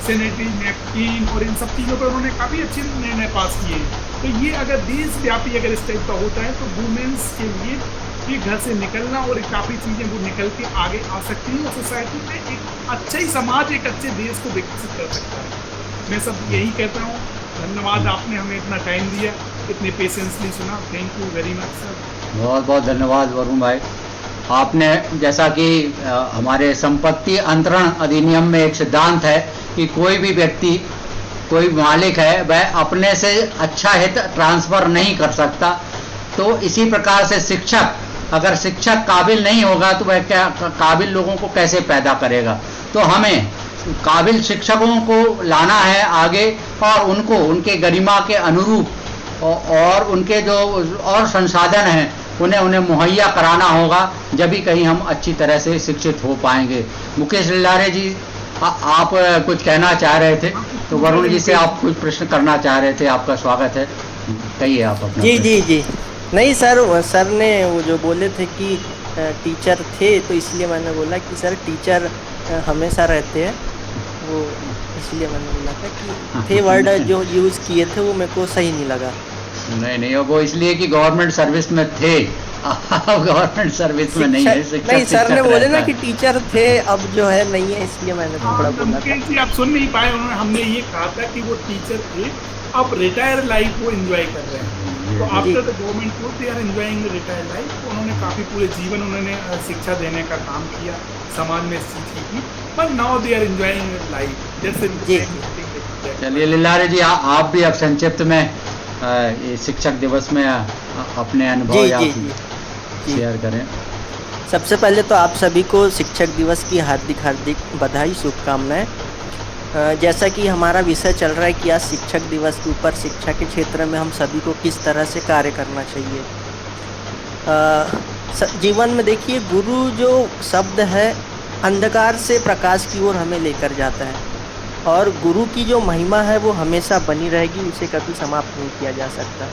सैनिटरी नैपकिन और इन सब चीज़ों पर उन्होंने काफ़ी अच्छे निर्णय पास किए हैं। तो ये अगर देशव्यापी अगर इस टाइप का होता है तो वुमेन्स के लिए ये घर से निकलना और काफ़ी चीज़ें वो निकल के आगे आ सकती हैं और सोसाइटी में एक अच्छा ही समाज, एक अच्छे देश को विकसित कर सकता है। मैं सब यही कहता हूँ। धन्यवाद, आपने हमें इतना टाइम दिया, इतने पेशेंसली सुना। Thank you very much sir. बहुत बहुत धन्यवाद वरुण भाई। आपने जैसा कि हमारे संपत्ति अंतरण अधिनियम में एक सिद्धांत है कि कोई भी व्यक्ति, कोई मालिक है, वह अपने से अच्छा हित ट्रांसफ़र नहीं कर सकता। तो इसी प्रकार से शिक्षक, अगर शिक्षक काबिल नहीं होगा तो वह क्या काबिल लोगों को कैसे पैदा करेगा। तो हमें काबिल शिक्षकों को लाना है आगे और उनको उनके गरिमा के अनुरूप और उनके जो और संसाधन हैं उन्हें मुहैया कराना होगा, जब भी कहीं हम अच्छी तरह से शिक्षित हो पाएंगे। मुकेश लिल्लारे जी, आप कुछ कहना चाह रहे थे, तो वरुण जी से आप कुछ प्रश्न करना चाह रहे थे। आपका स्वागत है, कहिए आप अपना। जी। नहीं सर ने वो जो बोले थे कि टीचर थे, तो इसलिए मैंने बोला कि सर टीचर हमेशा रहते हैं, वो इसलिए मैंने बोला था कि थे वर्ड जो यूज़ किए थे वो मेरे को सही नहीं लगा। नहीं, वो इसलिए कि गवर्नमेंट सर्विस में थे, गवर्नमेंट सर्विस में नहीं है। नहीं, सर ने बोले ना कि टीचर थे, अब जो है नहीं है, इसलिए मैंने थोड़ा बोला। मुकेश जी आप सुन नहीं पाए, हमने ये कहा था कि वो टीचर थे, अब रिटायर लाइफ वो एंजॉय कर रहे हैं। तो after the government rule they are enjoying retire life. उन्होंने काफ़ी पूरे जीवन उन्होंने शिक्षा देने का काम किया, समाज में इस चीज़ की, पर now they are enjoying life. जैसे चलिए लिल्लारे जी, आप भी अब संक्षिप्त में ये शिक्षक दिवस में अपने अनुभव शेयर करें। सबसे पहले तो आप सभी को शिक्षक दिवस की हार्दिक बधाई, शुभकामनाएं। जैसा कि हमारा विषय चल रहा है कि आज शिक्षक दिवस के ऊपर शिक्षा के क्षेत्र में हम सभी को किस तरह से कार्य करना चाहिए। जीवन में देखिए, गुरु जो शब्द है अंधकार से प्रकाश की ओर हमें लेकर जाता है, और गुरु की जो महिमा है वो हमेशा बनी रहेगी, उसे कभी समाप्त नहीं किया जा सकता।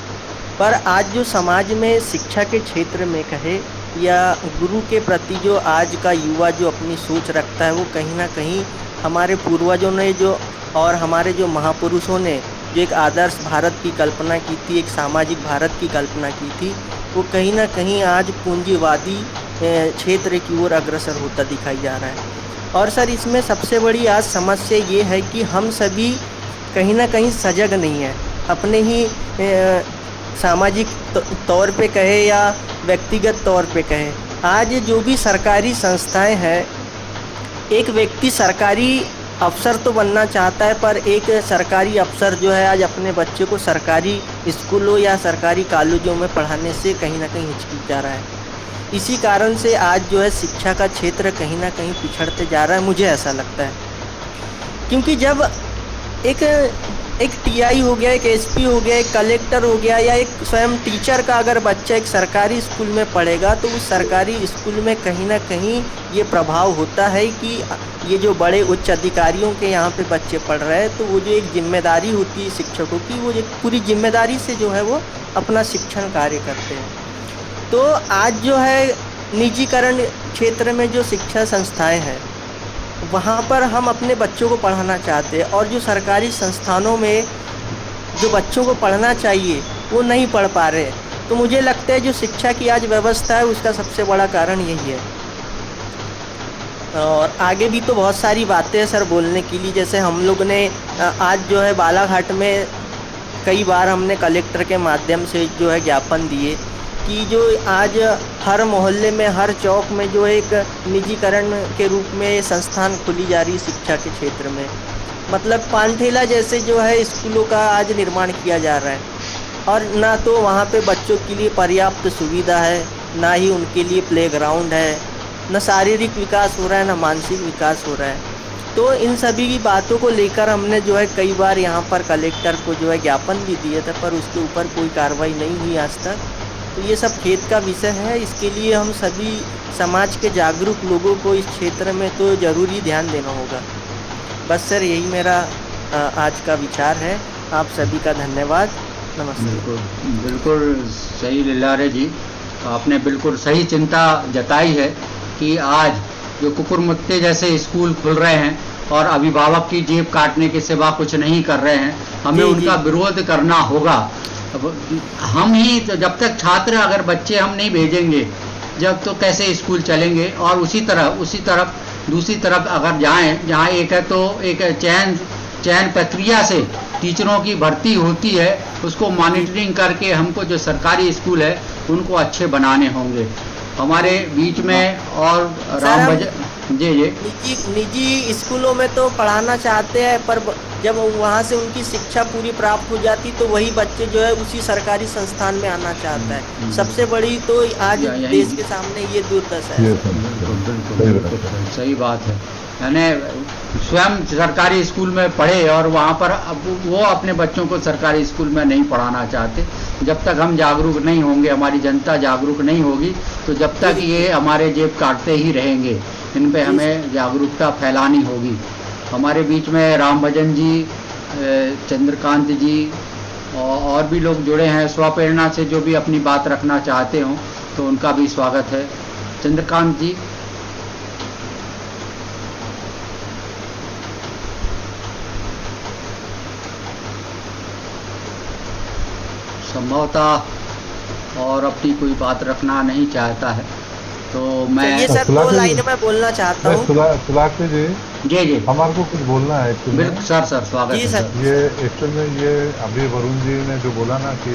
पर आज जो समाज में शिक्षा के क्षेत्र में कहे या गुरु के प्रति जो आज का युवा जो अपनी सोच रखता है, वो कहीं ना कहीं हमारे पूर्वजों ने जो और हमारे जो महापुरुषों ने जो एक आदर्श भारत की कल्पना की थी, एक सामाजिक भारत की कल्पना की थी, वो कहीं ना कहीं आज पूंजीवादी क्षेत्र की ओर अग्रसर होता दिखाई जा रहा है। और सर, इसमें सबसे बड़ी आज समस्या ये है कि हम सभी कहीं ना कहीं सजग नहीं हैं, अपने ही सामाजिक तौर पे कहे या व्यक्तिगत तौर पे कहे। आज जो भी सरकारी संस्थाएं हैं, एक व्यक्ति सरकारी अफसर तो बनना चाहता है, पर एक सरकारी अफसर जो है आज अपने बच्चे को सरकारी स्कूलों या सरकारी कॉलेजों में पढ़ाने से कहीं ना कहीं हिचकिच जा रहा है। इसी कारण से आज जो है शिक्षा का क्षेत्र कहीं ना कहीं पिछड़ते जा रहा है, मुझे ऐसा लगता है। क्योंकि जब एक टीआई हो गया, एक एसपी हो गया, एक कलेक्टर हो गया, या एक स्वयं टीचर का अगर बच्चा एक सरकारी स्कूल में पढ़ेगा, तो उस सरकारी स्कूल में कहीं ना कहीं ये प्रभाव होता है कि ये जो बड़े उच्च अधिकारियों के यहाँ पे बच्चे पढ़ रहे हैं, तो वो जो एक जिम्मेदारी होती है शिक्षकों की, वो एक पूरी जिम्मेदारी से जो है वो अपना शिक्षण कार्य करते हैं। तो आज जो है निजीकरण क्षेत्र में जो शिक्षा संस्थाएं हैं, वहाँ पर हम अपने बच्चों को पढ़ाना चाहते हैं, और जो सरकारी संस्थानों में जो बच्चों को पढ़ना चाहिए वो नहीं पढ़ पा रहे। तो मुझे लगता है जो शिक्षा की आज व्यवस्था है उसका सबसे बड़ा कारण यही है। और आगे भी तो बहुत सारी बातें हैं सर बोलने के लिए। जैसे हम लोग ने आज जो है बालाघाट में कई बार हमने कलेक्टर के माध्यम से जो है ज्ञापन दिए कि जो आज हर मोहल्ले में, हर चौक में जो एक निजीकरण के रूप में संस्थान खुली जा रही शिक्षा के क्षेत्र में, मतलब पानठेला जैसे जो है स्कूलों का आज निर्माण किया जा रहा है, और ना तो वहाँ पे बच्चों के लिए पर्याप्त सुविधा है, ना ही उनके लिए प्लेग्राउंड है, न शारीरिक विकास हो रहा है, ना मानसिक विकास हो रहा है। तो इन सभी की बातों को लेकर हमने जो है कई बार यहाँ पर कलेक्टर को जो है ज्ञापन भी दिए थे, पर उसके ऊपर कोई कार्रवाई नहीं हुई आज तक। तो ये सब खेद का विषय है। इसके लिए हम सभी समाज के जागरूक लोगों को इस क्षेत्र में तो ज़रूरी ध्यान देना होगा। बस सर, यही मेरा आज का विचार है। आप सभी का धन्यवाद, नमस्ते। बिल्कुल सही लिल्लारे जी, आपने बिल्कुल सही चिंता जताई है कि आज जो कुकुरमुत्ते जैसे स्कूल खुल रहे हैं और अभिभावक की जेब काटने के सिवा कुछ नहीं कर रहे हैं, हमें उनका विरोध करना होगा। हम ही जब तक छात्र, अगर बच्चे हम नहीं भेजेंगे जब, तो कैसे स्कूल चलेंगे। और उसी तरफ दूसरी तरफ अगर जाएं, जहाँ एक है तो एक चयन प्रक्रिया से टीचरों की भर्ती होती है, उसको मॉनिटरिंग करके हमको जो सरकारी स्कूल है उनको अच्छे बनाने होंगे। हमारे बीच में और जी जी निजी स्कूलों में तो पढ़ाना चाहते हैं, पर जब वहाँ से उनकी शिक्षा पूरी प्राप्त हो जाती तो वही बच्चे जो है उसी सरकारी संस्थान में आना चाहता है। सबसे बड़ी तो आज यही- देश के सामने ये दुर्दशा ये है। सब बिल्कुल बिल्कुल सही बात है। यानी स्वयं सरकारी स्कूल में पढ़े और वहाँ पर अब वो अपने बच्चों को सरकारी स्कूल में नहीं पढ़ाना चाहते। जब तक हम जागरूक नहीं होंगे, हमारी जनता जागरूक नहीं होगी, तो जब तक ये हमारे जेब काटते ही रहेंगे। इन पे हमें जागरूकता फैलानी होगी। हमारे बीच में राम भजन जी, चंद्रकांत जी और भी लोग जुड़े हैं स्वप्रेरणा से, जो भी अपनी बात रखना चाहते हों तो उनका भी स्वागत है। चंद्रकांत जी। संभवतः और अपनी कोई बात रखना नहीं चाहता है, तो मैं चलिए सर, दो लाइन में बोलना चाहता हूँ। सुलाके जी, जी जी हमारे को कुछ बोलना है actually में। बिल्कुल सर, स्वागत जी है सर। सर। ये एक्चुअल में ये अभी वरुण जी ने जो बोला ना कि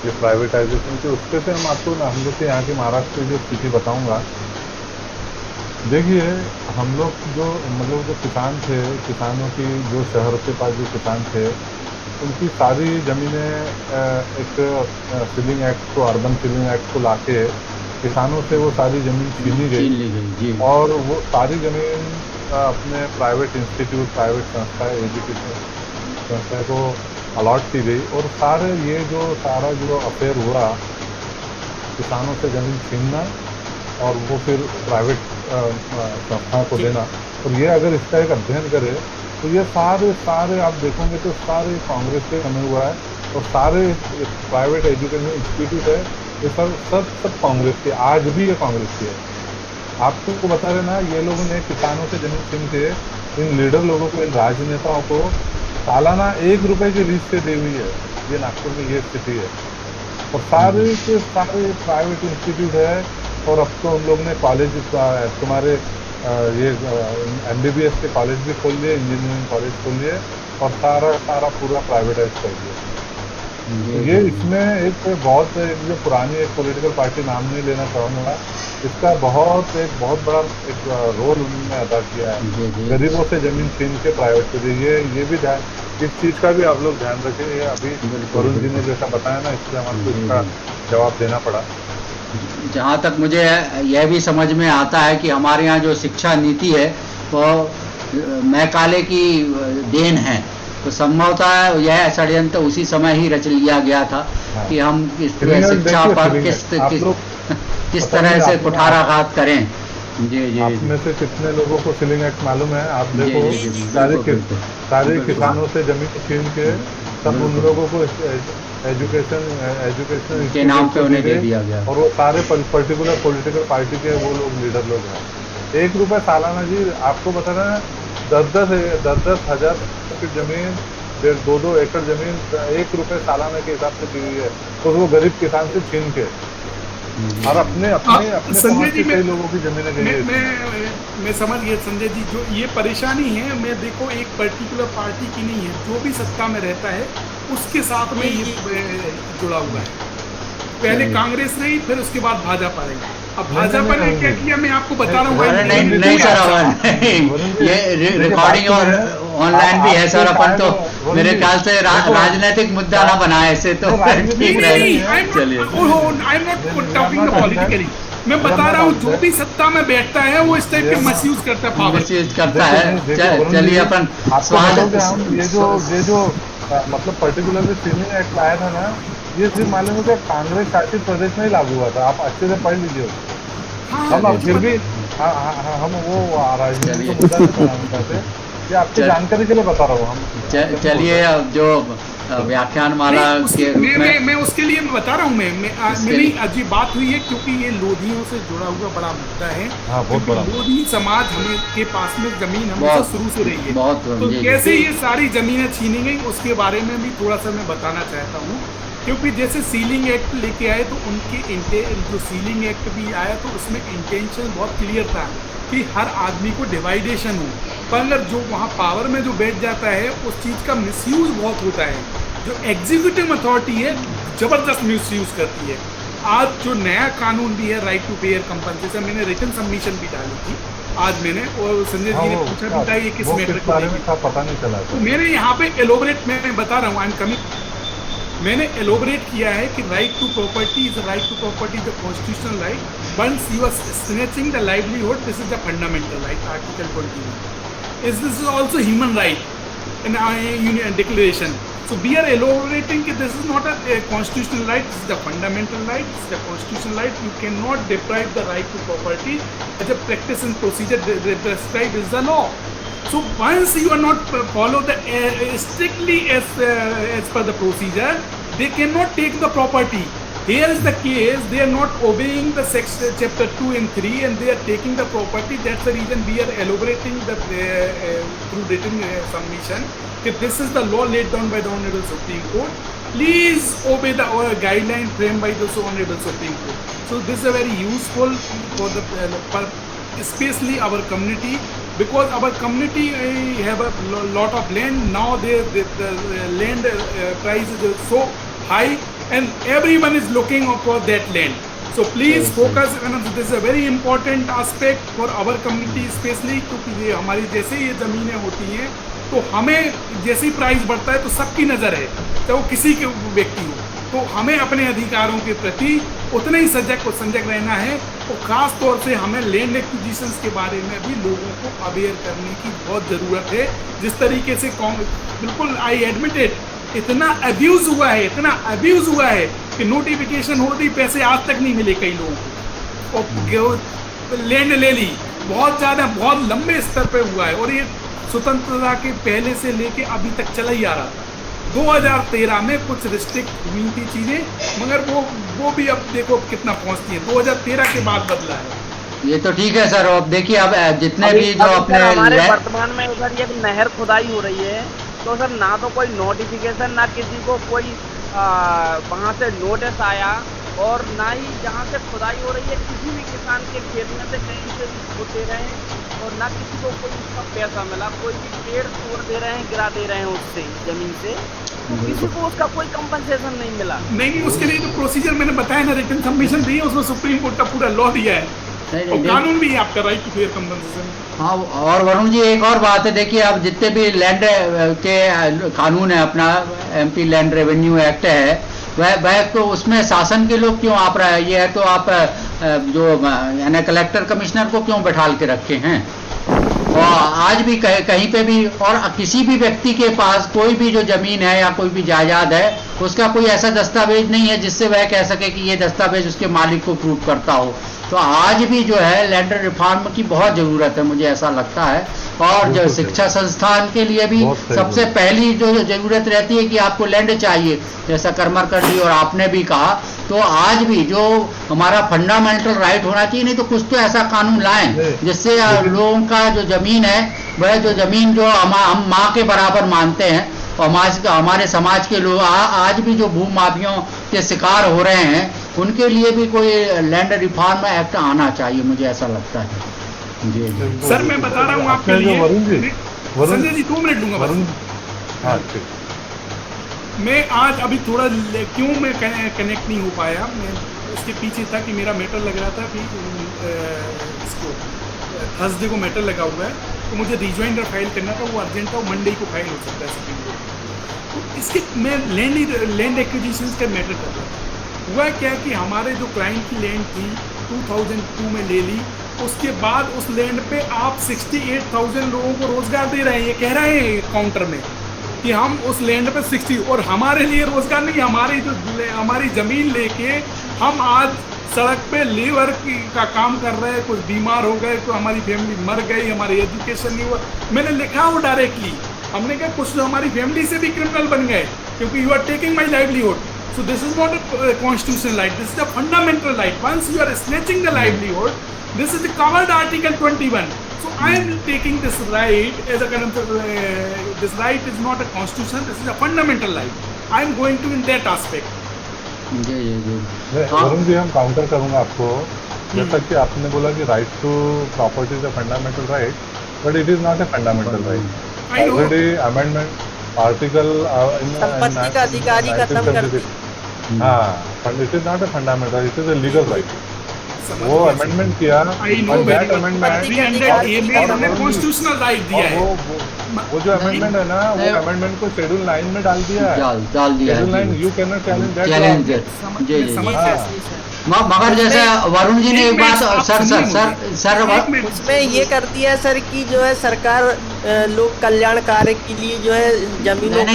ये प्राइवेटाइजेशन के, उसके से हम आपको ना हम लोग के यहाँ की महाराष्ट्र की जो स्थिति बताऊंगा। देखिए, हम लोग जो मतलब जो किसान थे, किसानों की जो शहर के पास जो किसान थे, उनकी सारी ज़मीनें एक सीलिंग एक्ट को, अर्बन सीलिंग एक्ट को लाके किसानों से वो सारी ज़मीन छीनी छीन गई ली गई जी। और वो सारी ज़मीन अपने प्राइवेट इंस्टीट्यूट, प्राइवेट संस्था, एजुकेशन संस्था को अलॉट की गई। और सारे ये जो सारा जो अफेयर हुआ, किसानों से ज़मीन छीनना और वो फिर प्राइवेट संस्थाओं को देना, और ये अगर इसका एक अध्ययन करें तो ये सारे आप देखोगे तो सारे कांग्रेस के समय हुआ है। और सारे प्राइवेट एजुकेशन इंस्टीट्यूट है, ये सब कांग्रेस के, आज भी ये कांग्रेस के है। आपको बता रहे ना, ये लोगों ने किसानों से जमीन छीन के इन लीडर लोगों को, इन राजनेताओं को सालाना 1 रुपए की लीज से दी हुई है। ये नागपुर में ये स्थिति है। और सारे के सारे प्राइवेट इंस्टीट्यूट है। और अब तो हम लोग ने कॉलेज, तुम्हारे ये MBBS के कॉलेज भी खोल लिए, इंजीनियरिंग कॉलेज खोल लिए, और सारा पूरा प्राइवेटाइज कर दिया। ये इसमें एक जो पुरानी एक पॉलिटिकल पार्टी, नाम नहीं लेना चाहूँगा, इसका एक बहुत बड़ा एक रोल उन्होंने अदा किया है। गरीबों से जमीन छीन के प्राइवेट कर दी। ये भी ध्यान, इस चीज़ का भी आप लोग ध्यान रखें। ये अभी वरुण जी ने जैसा बताया ना, इसलिए हमको इसका जवाब देना पड़ा। जहाँ तक मुझे यह भी समझ में आता है कि हमारे यहाँ जो शिक्षा नीति है वो मैकाले की देन है। तो संभवतः यह षड्यंत्र उसी समय ही रच लिया गया था कि हम इस शिक्षा पर किस तरह से कुठाराघात करें। जी। आप में से कितने लोगों को सीलिंग एक्ट मालूम है? आप देखो, सारे किसानों से जमीन छीन के सब उन लोगों को एजुकेशन के नाम पे उन्हें दे दिया गया। और वो सारे पर्टिकुलर पॉलिटिकल पार्टी के वो लोग लीडर लोग हैं। 1 रुपए सालाना जी, आपको बता रहे हैं, 10-10 हज़ार की जमीन, 2-2 एकड़ जमीन 1 रुपए सालाना के हिसाब से दी हुई है। तो वो गरीब किसान से छीन के और अपने संजय जी, कई लोगों की जमीनें गई है। मैं समझ गया संजय जी, जो ये परेशानी है, मैं देखो एक पर्टिकुलर पार्टी की नहीं है, जो भी सत्ता में रहता है उसके साथ में ये जुड़ा हुआ है। पहले कांग्रेस रही, फिर उसके बाद भाजपा रही। अब भाजपा ने क्या किया, मैं आपको बता रहा हूँ। नहीं सर, ये रिकॉर्डिंग और ऑनलाइन भी है सर। अपन तो मेरे ख्याल से राजनीतिक मुद्दा ना बनाए ऐसे तो ठीक रहेगा। चलिए, मैं बता रहा हूँ, जो भी सत्ता में बैठता है वो इस टाइप के मिसयूज करता है, पावर मिसयूज करता है। चलिए अपन ये जो मतलब पर्टिकुलरली सीलिंग एक्ट आया था ना, ये सिर्फ मालूम है कि कांग्रेस शासित प्रदेश में ही लागू हुआ था। आप अच्छे से पढ़ लीजिए। हम फिर भी हम वो राजनीति को मुद्दा नहीं बनाना चाहते, ये आपकी जानकारी के लिए बता रहा हूँ हम। चलिए, अब जो व्याख्यान माला के रूप में मैं उसके लिए बता रहा हूँ। मेरी अजीब बात हुई है, क्योंकि ये लोधियों से जुड़ा हुआ बड़ा मुद्दा है। लोधी समाज के पास में जमीन हमेशा शुरू से रही है। तो कैसे ये सारी जमीनें छीनी गई, उसके बारे में भी थोड़ा सा मैं बताना चाहता हूँ। क्योंकि जैसे सीलिंग एक्ट लेके आए, तो उनके जो सीलिंग एक्ट भी आया, तो उसमें इंटेंशन बहुत क्लियर था कि हर आदमी को डिवाइडेशन हो। पर अगर जो वहाँ पावर में जो बैठ जाता है, उस चीज़ का मिसयूज बहुत होता है। जो एग्जीक्यूटिव अथॉरिटी है, ज़बरदस्त मिसयूज करती है। आज जो नया कानून भी है राइट टू बेयर कंपनसेशन, मैंने रिटन सबमिशन भी डाली थी आज मैंने, और संजय जी ने पूछा भी था ये किस मैटर को बारे में था, पता नहीं चला तो मैंने यहाँ पे एलोबरेट मैं बता रहा हूँ, आई एम कमिंग, मैंने एलोबरेट किया है कि right to property is right to property the constitutional right, once you are snatching the livelihood this is the fundamental right, article 21 is this is also human right in union declaration. So we are elaborating that this is not a constitutional right, this is the fundamental right, this is the constitutional right. You cannot deprive the right to property as a practice and procedure prescribed is the law. So once you are not follow the strictly as per the procedure, they cannot take the property. Here is the case, they are not obeying the section chapter 2 and 3 and they are taking the property. That's the reason we are elaborating the through written submission that this is the law laid down by the Honorable Supreme Court. Please obey the guideline framed by the Honorable Supreme Court. So this is very useful for the especially our community, because our community have a lot of land now. The land price is so high and everyone is looking for that land. So please focus on this is a very important aspect for our community especially, क्योंकि ये हमारी जैसे ये ज़मीनें होती हैं तो हमें जैसे ही प्राइस बढ़ता है तो सबकी नज़र है, चाहे वो किसी के व्यक्ति हो, तो हमें अपने अधिकारों के प्रति उतना ही सजग और संजग रहना है। और ख़ास तौर से हमें लैंड एक्विजिशंस के बारे में भी लोगों को अवेयर करने की बहुत ज़रूरत है। जिस तरीके से बिल्कुल आई एडमिटेड इतना अब्यूज़ हुआ है कि नोटिफिकेशन होती पैसे आज तक नहीं मिले कई लोगों को, और लैंड ले ली बहुत ज़्यादा बहुत लंबे स्तर पे हुआ है, और ये स्वतंत्रता के पहले से लेके अभी तक चला ही आ रहा था। 2013 में कुछ रिस्ट्रिक्ट हुई थी चीज़ें, मगर वो भी अब देखो कितना पहुंचती है, 2013 के बाद बदला है। ये तो ठीक है सर। अब देखिए अब जितने भी जो अपने हमारे वर्तमान में उधर एक नहर खुदाई हो रही है, तो सर ना तो कोई नोटिफिकेशन ना किसी को कोई वहाँ से नोटिस आया, और ना ही जहाँ से खुदाई हो रही है किसी भी किसान के खेत में से कहीं से होते रहे, और ना किसी को कोई उसका पैसा मिला, कोई भी पेड़ तोड़ दे रहे हैं, गिरा दे रहे हैं उससे ज़मीन से, तो किसी को उसका कोई कंपनसेशन नहीं मिला। नहीं, उसके लिए तो प्रोसीजर मैंने बताया ना, रिटन सबमिशन दी है, उसमें सुप्रीम कोर्ट का पूरा लॉ दिया है और कानून भी है आपका राइट टू फेयर कंपनसेशन। हाँ, और वरुण जी एक और बात है, देखिए अब जितने भी लैंड के कानून है, अपना एमपी लैंड रेवेन्यू एक्ट है, वह तो उसमें शासन के लोग क्यों आप रहा है, ये है तो आप जो यानी कलेक्टर कमिश्नर को क्यों बैठाल के रखे हैं। और आज भी कहीं पे भी और किसी भी व्यक्ति के पास कोई भी जो जमीन है या कोई भी जायदाद है, उसका कोई ऐसा दस्तावेज नहीं है जिससे वह कह सके कि ये दस्तावेज उसके मालिक को प्रूव करता हो। तो आज भी जो है लैंड रिफॉर्म की बहुत ज़रूरत है, मुझे ऐसा लगता है। और जो शिक्षा संस्थान के लिए भी सबसे पहली जो ज़रूरत रहती है कि आपको लैंड चाहिए, जैसा करमरकर जी और आपने भी कहा, तो आज भी जो हमारा फंडामेंटल राइट होना चाहिए, नहीं तो कुछ तो ऐसा कानून लाएं जिससे लोगों का जो ज़मीन है, वह जो ज़मीन जो हम माँ के बराबर मानते हैं, और हमारे समाज के लोग आज भी जो भू माफियों के शिकार हो रहे हैं, उनके लिए भी कोई लैंड रिफॉर्म एक्ट आना चाहिए, मुझे ऐसा लगता है। जी सर मैं बता रहा हूँ आपके लिए, संजय जी 2 मिनट लूंगा बस। हाँ ठीक। मैं आज अभी थोड़ा क्यों मैं कनेक्ट नहीं हो पाया, मैं इसके पीछे था कि मेरा मैटर लग रहा था कि इसको थर्सडे को मैटर लगा हुआ है, तो मुझे रिजॉइंडर फाइल करना था, वो अर्जेंट था, वो मंडे को फाइल हो सकता है सुप्रीम कोर्ट। तो इसके मैं लैंड एक्विजिशन का मैटर कर रहा था। हुआ क्या कि हमारे जो क्लाइंट की लैंड थी 2002 में ले ली, उसके बाद उस लैंड पे आप 68,000 लोगों को रोजगार दे रहे हैं। ये कह रहे हैं काउंटर में कि हम उस लैंड पे 60, और हमारे लिए रोजगार नहीं, हमारी ज़मीन लेके हम आज सड़क पे लेबर का काम कर रहे हैं, कुछ बीमार हो गए, तो हमारी फैमिली मर गई, हमारी एजुकेशन नहीं हुआ। मैंने लिखा वो डायरेक्टली, हमने कहा कुछ तो हमारी फैमिली से भी क्रिमिनल बन गए, क्योंकि you are taking my livelihood. So this is not a constitutional right, this is a fundamental right. Once you are snatching the livelihood, this is the covered Article 21. So I am taking this right as a kind of, this right is not a constitution, this is a fundamental right. I am going to in that aspect. जी। वरुण जी, हम counter करूंगा आपको, जैसा कि आपने बोला कि right to property is a fundamental right, but it is not a fundamental right. Already amendment article संपत्ति का अधिकारी का खत्म कर दी। हाँ, it is not a fundamental, it is a legal right. समझ वो गया, अमेंडमेंट किया I know और very दैट well. अमेंडमेंट 300 में हमने कॉन्स्टिट्यूशनल राइट दिया है। वो जो अमेंडमेंट है ना, वो अमेंडमेंट को शेड्यूल 9 में डाल दिया है। डाल दिया शेड्यूल 9 है you can not challenge that. Challenge जी जी जी। समझ हाँ। गया। मगर जैसे वरुण जी ने एक बात सर उसमें ये कर दिया सर कि जो है सरकार लोक कल्याण कार्य के लिए जो है जमीनों का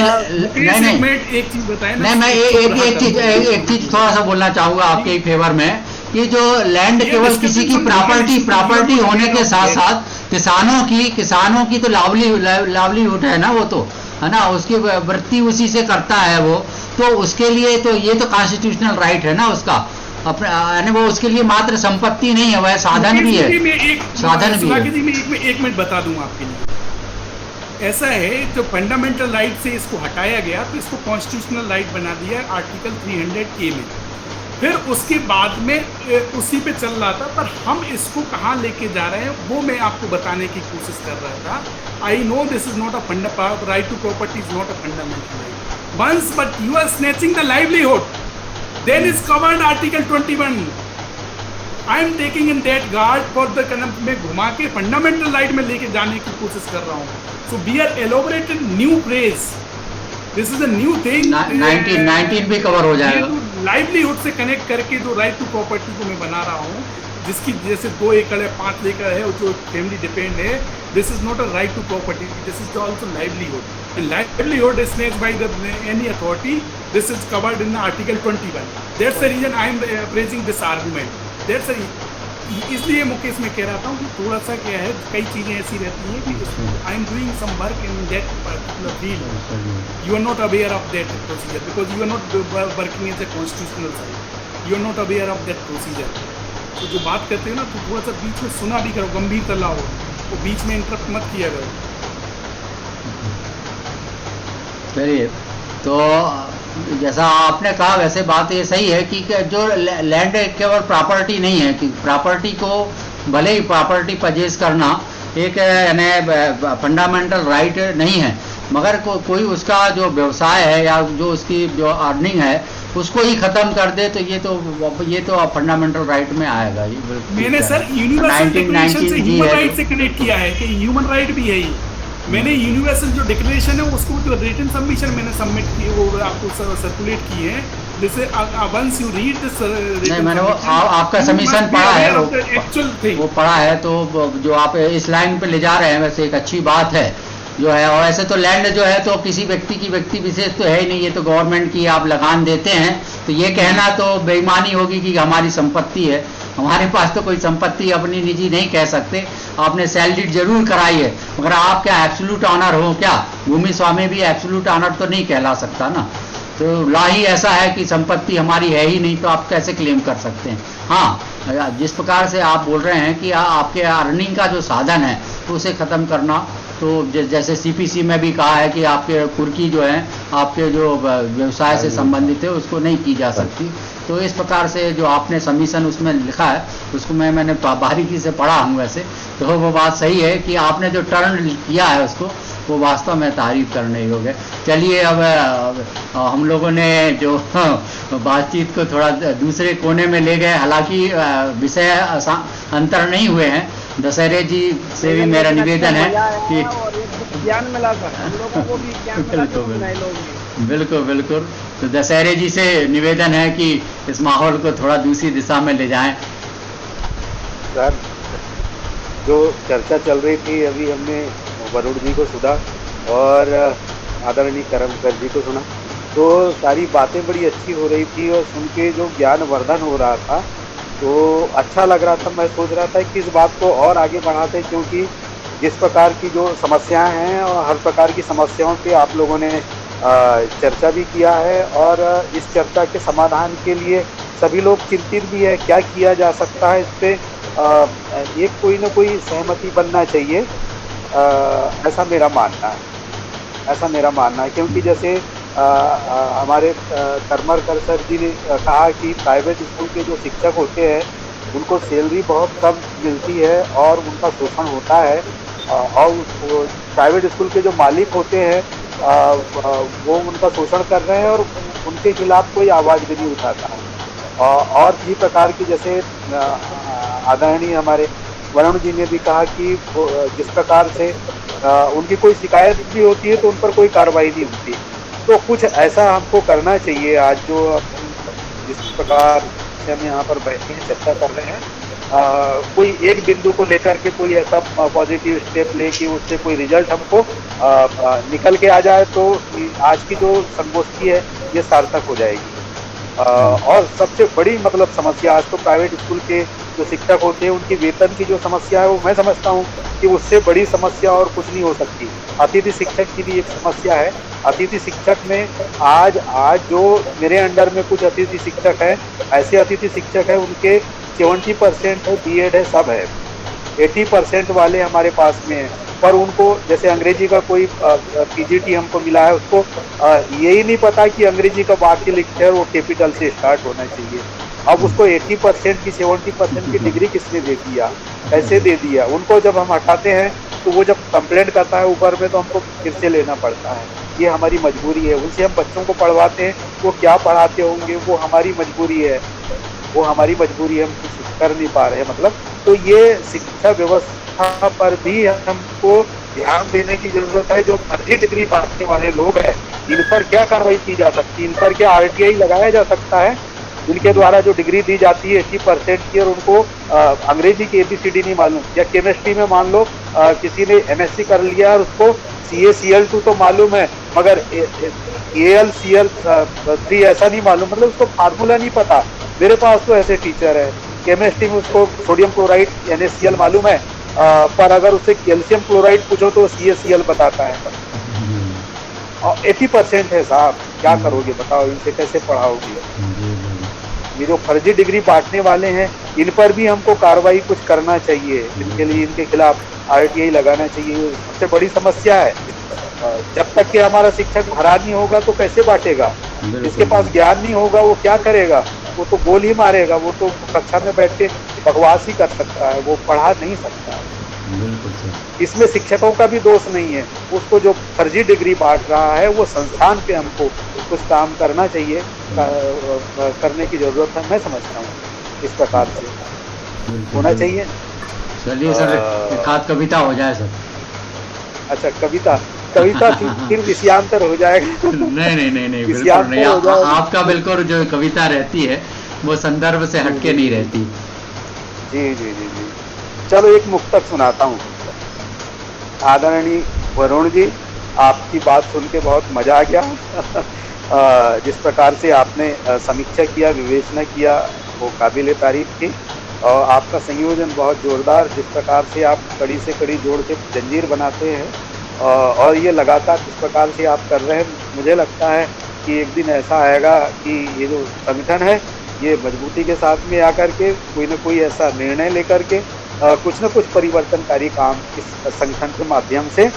नहीं एक चीज बताए ना। नहीं, मैं एक चीज थोड़ा सा बोलना चाहूंगा आपके ही फेवर में कि जो लैंड केवल किसी की प्रॉपर्टी होने के साथ साथ किसानों की तो लावलीहुड है ना, वो तो है ना, उसकी वृत्ति उसी से करता है वो, तो उसके लिए तो ये तो कॉन्स्टिट्यूशनल राइट है ना उसका अपने, यानी वो उसके लिए मात्र संपत्ति नहीं है, वह साधन भी है, साधन भी है। मैं एक मिनट बता दूं आपके लिए। ऐसा है, जो फंडामेंटल राइट से इसको हटाया गया तो इसको कॉन्स्टिट्यूशनल राइट बना दिया आर्टिकल 300A में। फिर उसके बाद में उसी पे चल रहा था, पर हम इसको कहाँ लेके जा रहे हैं वो मैं आपको बताने की कोशिश कर रहा था। I know this is not a right to property is not a fundamental right once, but you are snatching the livelihood, then is covered article 21. I am taking in that guard for the मैं घुमा के fundamental right में लेके जाने की कोशिश कर रहा हूँ। So we are elaborating new phrase. This is a new thing. 19 भी कवर हो जाएगा। लाइवलीहुड से कनेक्ट करके जो राइट टू प्रॉपर्टी को मैं बना रहा हूँ, जिसकी जैसे 2 एकड़ है, 5 एकड़ है, जो फैमिली डिपेंड है, this is not a right to property, this is also livelihood. And livelihood is snatched by any authority. This is covered in Article 21. That's the reason I am praising this argument. That's the इसलिए मुकेश मैं कह रहा था कि थोड़ा सा क्या है, कई चीज़ें ऐसी रहती हैं कि I am doing some work in that particular field, you are not aware of that procedure because you are not working as a constitutional side, you are not aware of that procedure. तो जो बात करते हो ना, तो थोड़ा सा बीच में सुना भी करो, गंभीरता लाओ, तो बीच में इंटरप्ट मत किया करो। चलिए, तो जैसा आपने कहा वैसे बात ये सही है कि जो लैंड केवल प्रॉपर्टी नहीं है, कि प्रॉपर्टी को भले ही प्रॉपर्टी परचेज करना एक यानी फंडामेंटल राइट नहीं है, मगर कोई उसका जो व्यवसाय है या जो उसकी जो अर्निंग है उसको ही खत्म कर दे तो ये तो फंडामेंटल राइट में आएगा। ये मैंने सर यूनिवर्सल डिक्लेरेशन से ह्यूमन राइट से कनेक्ट किया है कि ह्यूमन राइट भी है। मैंने यूनिवर्सल जो डिक्लेरेशन है उसको जो रिटन सबमिशन मैंने सबमिट की वो आपको सर्कुलेट की है, जैसे वंस यू रीड दिस नहीं, मैंने वो आपका सबमिशन पढ़ा है, वो पढ़ा है, तो जो आप इस लाइन पे ले जा रहे हैं वैसे एक अच्छी बात है जो है। और ऐसे तो लैंड जो है तो किसी व्यक्ति विशेष तो है ही नहीं, ये तो गवर्नमेंट की आप लगान देते हैं, तो ये कहना तो बेईमानी होगी कि हमारी संपत्ति है। हमारे पास तो कोई संपत्ति अपनी निजी नहीं कह सकते, आपने सेल डीड जरूर कराई है, मगर आप क्या एब्सोल्यूट ऑनर हो क्या? भूमि स्वामी भी एब्सोल्यूट ऑनर तो नहीं कहला सकता ना। तो लॉ ही ऐसा है कि संपत्ति हमारी है ही नहीं, तो आप कैसे क्लेम कर सकते हैं? हाँ, जिस प्रकार से आप बोल रहे हैं कि आपके अर्निंग का जो साधन है तो उसे ख़त्म करना, तो जैसे सीपीसी में भी कहा है कि आपके कुर्की जो है आपके जो व्यवसाय से संबंधित है उसको नहीं की जा सकती। तो इस प्रकार से जो आपने सबमिशन उसमें लिखा है उसको मैंने बारीकी से पढ़ा हूँ वैसे, तो वो बात सही है कि आपने जो टर्न किया है उसको वो वास्तव में तारीफ करने योग्य है। चलिए, अब हम लोगों ने जो बातचीत को थोड़ा दूसरे कोने में ले गए, हालांकि विषय अंतर नहीं हुए हैं। दशहरे जी से भी मेरा निवेदन है कि ज्ञान मिलाकर हम लोगों को भी ज्ञान मिलाकर बिल्कुल बिल्कुल, तो दशहरे जी से निवेदन है कि इस माहौल को थोड़ा दूसरी दिशा में ले जाएं। सर, जो चर्चा चल रही थी अभी हमने वरुण जी को सुना और आदरणीय करमकर जी को सुना, तो सारी बातें बड़ी अच्छी हो रही थी और सुन के जो ज्ञान वर्धन हो रहा था तो अच्छा लग रहा था। मैं सोच रहा था कि इस बात को और आगे बढ़ाते, क्योंकि जिस प्रकार की जो समस्याएं हैं और हर प्रकार की समस्याओं पे आप लोगों ने चर्चा भी किया है और इस चर्चा के समाधान के लिए सभी लोग चिंतित भी है क्या किया जा सकता है। इस पर एक कोई ना कोई सहमति बनना चाहिए, ऐसा मेरा मानना है, क्योंकि जैसे हमारे करमरकर सर जी ने कहा कि प्राइवेट स्कूल के जो शिक्षक होते हैं उनको सैलरी बहुत कम मिलती है और उनका शोषण होता है, और प्राइवेट स्कूल के जो मालिक होते हैं वो उनका शोषण कर रहे हैं और उनके खिलाफ कोई आवाज़ भी नहीं उठाता है। और भी प्रकार की, जैसे आदरणीय हमारे वरुण जी ने भी कहा कि जिस प्रकार से उनकी कोई शिकायत भी होती है तो उन पर कोई कार्रवाई नहीं होती। तो कुछ ऐसा हमको करना चाहिए। आज जो जिस प्रकार से हम यहाँ पर बैठे हैं, चर्चा कर रहे हैं, कोई एक बिंदु को लेकर के कोई ऐसा पॉजिटिव स्टेप ले कि उससे कोई रिजल्ट हमको निकल के आ जाए, तो आज की जो संगोष्ठी है ये सार्थक हो जाएगी। और सबसे बड़ी मतलब समस्या आज तो प्राइवेट स्कूल के जो शिक्षक होते हैं उनकी वेतन की जो समस्या है, वो मैं समझता हूँ कि उससे बड़ी समस्या और कुछ नहीं हो सकती। अतिथि शिक्षक की भी एक समस्या है। अतिथि शिक्षक में आज जो मेरे अंडर में कुछ अतिथि शिक्षक है, ऐसे अतिथि शिक्षक है उनके 70% है बीएड है, सब है। 80% वाले हमारे पास में है, पर उनको जैसे अंग्रेजी का कोई पीजीटी हमको मिला है, उसको यही नहीं पता कि अंग्रेजी का वाक्य लिखते हैं वो कैपिटल से स्टार्ट होना चाहिए। अब उसको 80% की 70% की डिग्री किसने दे दिया, कैसे दे दिया? उनको जब हम हटाते हैं तो वो जब कंप्लेंट करता है ऊपर में तो हमको फिर से लेना पड़ता है। ये हमारी मजबूरी है। उनसे हम बच्चों को पढ़वाते हैं, वो क्या पढ़ाते होंगे, वो हमारी मजबूरी है, वो हमारी मजबूरी है, हम कुछ कर नहीं पा रहे हैं मतलब। तो ये शिक्षा व्यवस्था पर भी हमको ध्यान देने की जरूरत है। जो फर्जी डिग्री बांटने वाले लोग हैं, इन पर क्या कार्रवाई की जा सकती है? इन पर क्या आरटीआई लगाया जा सकता है? जिनके द्वारा जो डिग्री दी जाती है 80% की, और उनको अंग्रेजी की ABCD नहीं मालूम, या केमिस्ट्री में मान लो किसी ने MSc कर लिया और उसको CaCl2 तो मालूम है, मगर AlCl3 ऐसा नहीं मालूम, मतलब उसको फार्मूला नहीं पता। मेरे पास तो ऐसे टीचर है, केमिस्ट्री में उसको सोडियम क्लोराइड NaCl मालूम है, पर अगर उससे कैल्शियम क्लोराइड पूछो तो CaCl बताता है। और 80% है साहब, क्या करोगे बताओ? इनसे कैसे पढ़ाओगे? ये जो फर्जी डिग्री बांटने वाले हैं, इन पर भी हमको कार्रवाई कुछ करना चाहिए। इनके लिए, इनके खिलाफ RTI लगाना चाहिए। सबसे बड़ी समस्या है। जब तक कि हमारा शिक्षक भरा नहीं होगा तो कैसे बांटेगा? जिसके पास ज्ञान नहीं होगा वो क्या करेगा? वो तो गोल ही मारेगा। वो तो कक्षा में बैठ के बकवास ही कर सकता है, वो पढ़ा नहीं सकता है। इसमें शिक्षकों का भी दोष नहीं है। उसको जो फर्जी डिग्री बांट रहा है, वो संस्थान पे हमको कुछ काम करना चाहिए, करने की जरूरत है। मैं समझता हूँ इस प्रकार से होना चाहिए। चलिए सर, एक आध कविता हो जाए सर। अच्छा, कविता फिर विषयांतर हो जाएगा। नहीं बिल्कुल नहीं। आपका बिल्कुल जो कविता रहती है वो संदर्भ से हटके नहीं रहती। जी। चलो एक मुक्तक सुनाता हूँ। आदरणीय वरुण जी, आपकी बात सुन के बहुत मजा आ गया। जिस प्रकार से आपने समीक्षा किया, विवेचना किया, वो काबिल तारीफ थी। और आपका संयोजन बहुत जोरदार, जिस प्रकार से आप कड़ी से कड़ी जोड़ के जंजीर बनाते हैं, और ये लगातार जिस प्रकार से आप कर रहे हैं, मुझे लगता है कि एक दिन ऐसा आएगा कि ये जो संगठन है ये मजबूती के साथ में आकर के कोई न कोई ऐसा निर्णय लेकर के कुछ न कुछ परिवर्तनकारी काम इस संगठन के माध्यम से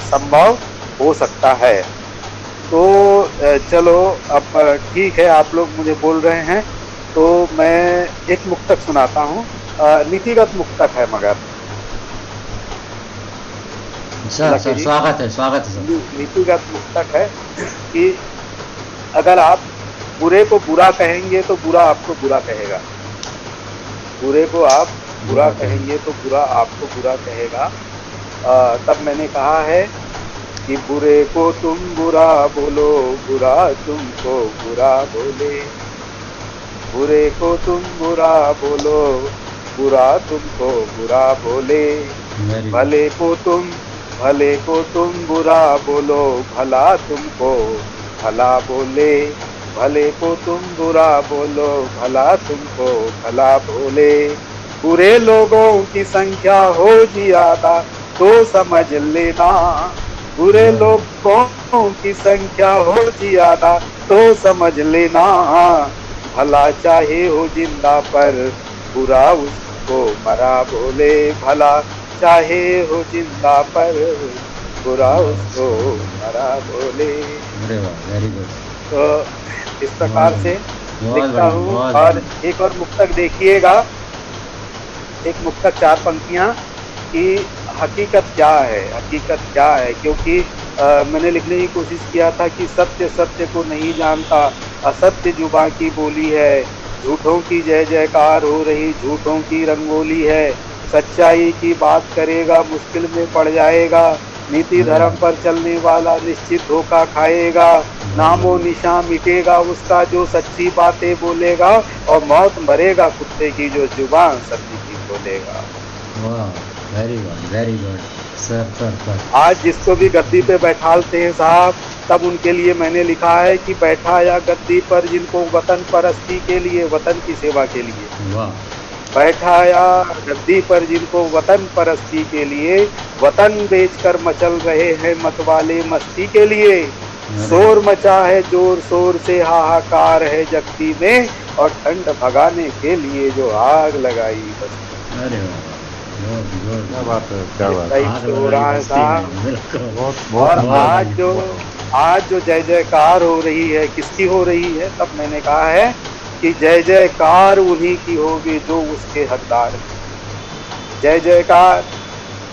संभव हो सकता है। तो चलो, अब ठीक है, आप लोग मुझे बोल रहे हैं तो मैं एक मुक्तक सुनाता हूँ। नीतिगत मुक्तक है, मगर सर स्वागत है सर। नीतिगत मुक्तक है कि अगर आप बुरे को बुरा कहेंगे तो बुरा आपको बुरा कहेगा। बुरे को आप बुरा कहेंगे तो बुरा आपको बुरा कहेगा। तब मैंने कहा है कि बुरे को तुम बुरा बोलो, बुरा तुमको बुरा बोले। बुरे को तुम बुरा बोलो, बुरा तुमको बुरा बोले। भले को तुम बुरा बोलो, भला तुमको भला बोले। भले को तुम बुरा बोलो, भला तुमको भला बोले। बुरे लोगों की संख्या हो ज्यादा तो समझ लेना। बुरे लोगों की संख्या हो ज्यादा तो समझ लेना। भला चाहे हो जिंदा पर बुरा उसको मरा बोले। भला चाहे हो जिंदा पर बुरा उसको मरा बोले। Very good. तो इस प्रकार से लिखता हूँ। और एक और मुक्तक देखिएगा, एक मुक्तक 4 पंक्तियाँ कि हकीकत क्या है, हकीकत क्या है। क्योंकि मैंने लिखने की कोशिश किया था कि सत्य सत्य को नहीं जानता, असत्य जुबां की बोली है, झूठों की जय जयकार हो रही, झूठों की रंगोली है, सच्चाई की बात करेगा मुश्किल में पड़ जाएगा, नीति धर्म पर चलने वाला निश्चित धोखा खाएगा, नामो निशान मिटेगा उसका जो सच्ची बातें बोलेगा, और मौत मरेगा कुत्ते की जो जुबान सत्य की बोलेगा। Very good sir. आज जिसको भी गद्दी पे बैठालते हैं साहब, तब उनके लिए मैंने लिखा है कि बैठाया गद्दी पर जिनको वतन परस्ती के लिए, वतन की सेवा के लिए, वाह, बैठाया गद्दी पर जिनको वतन परस्ती के लिए, वतन बेचकर मचल रहे हैं मतवाले मस्ती के लिए, शोर मचा है जोर शोर से हाहाकार है जगती में, और ठंड भगाने के लिए जो आग लगाई बस्ती। अरे वाह, क्या बात है, क्या बात है। टाइप से हो रहा है साहब। बहुत और बहुत आज जो जय जयकार हो रही है, किसकी हो रही है? तब मैंने कहा है कि जय जयकार उन्हीं की होगी जो उसके हकदार, जय जयकार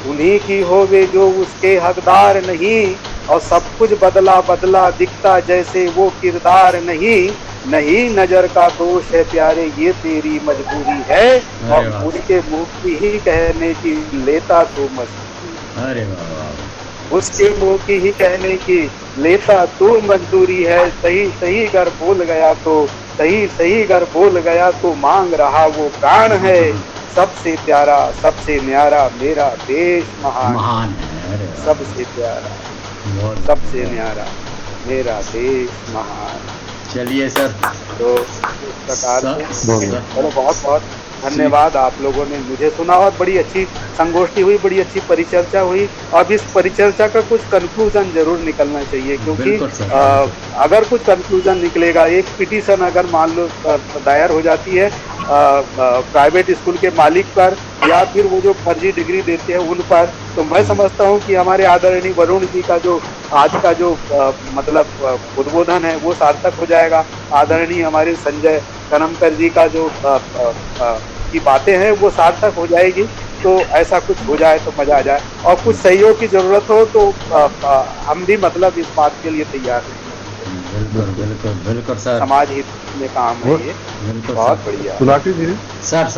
उन्हीं की होगी जो उसके हकदार नहीं, और सब कुछ बदला बदला दिखता जैसे वो किरदार नहीं, नहीं नजर का दोष है प्यारे ये तेरी मजबूरी है, और उसके मुंह की ही कहने की लेता तो मजबूरी। अरे वाह, उसके मुंह की ही कहने की लेता तो मजदूरी है, सही सही अगर बोल गया तो, सही सही अगर बोल गया तो मांग रहा वो प्राण है, सबसे प्यारा सबसे न्यारा मेरा देश महान है, सबसे प्यारा सबसे न्यारा मेरा देश महान। चलिए सर, तो इस प्रकार से चलो, बहुत बहुत धन्यवाद। आप लोगों ने मुझे सुना और बड़ी अच्छी संगोष्ठी हुई, बड़ी अच्छी परिचर्चा हुई। अब इस परिचर्चा का कुछ कंक्लूजन जरूर निकलना चाहिए, क्योंकि अगर कुछ कंक्लूजन निकलेगा, एक पिटीशन अगर मान लो दायर हो जाती है प्राइवेट स्कूल के मालिक पर, या फिर वो जो फर्जी डिग्री देते हैं उन पर, तो मैं समझता हूँ कि हमारे आदरणीय वरुण जी का जो आज का जो मतलब उद्बोधन है वो सार्थक हो जाएगा। आदरणीय हमारे संजय कनमकर जी का जो की बातें हैं वो सार्थक हो जाएगी। तो ऐसा कुछ हो जाए तो मजा आ जाए, और कुछ सहयोग की जरूरत हो तो हम भी मतलब इस बात के लिए तैयार हैं। बिल्कुल सर, समाज हित में काम है ये, बहुत बढ़िया। सुलाटी जी, सर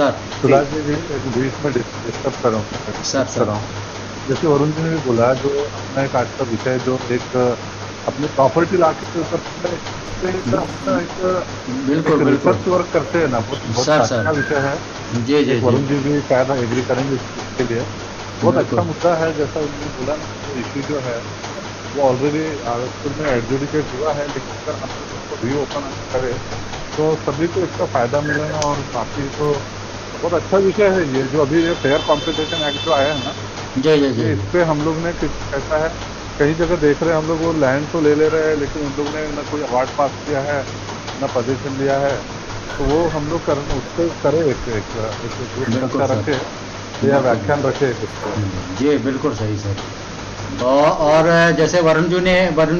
सुलाटी जी बीच में डिस्टर्ब कर रहा हूँ। जैसे वरुण जी ने भी बोला, जो अपना एक आज का विषय जो एक अपने प्रॉपर्टी लॉ के ऊपर बिल्कुल रिसर्च वर्क करते हैं ना, बहुत अच्छा विषय है। जी वरुण जी भी शायद एग्री करेंगे इसके लिए, बहुत अच्छा मुद्दा है। जैसा उन्होंने बोला, इश्यू जो है वो ऑलरेडी स्कूल में एडजुडिकेट हुआ है, लेकिन अगर हम उसको रीओपन करें तो सभी को इसका फ़ायदा मिलेगा, और बाकी तो बहुत अच्छा विषय है ये। जो अभी ये फेयर कॉम्पिटिशन एक्ट जो आया है ना, जी इस पर हम लोग ने ऐसा है, कई जगह देख रहे हैं हम लोग, वो लैंड तो ले रहे हैं, लेकिन उन लोग ने ना कोई अवार्ड पास किया है, ना पोजीशन लिया है। तो वो हम लोग उससे करें, एक रखे या व्याख्यान रखे। जी बिल्कुल सही सर। और जैसे वरुण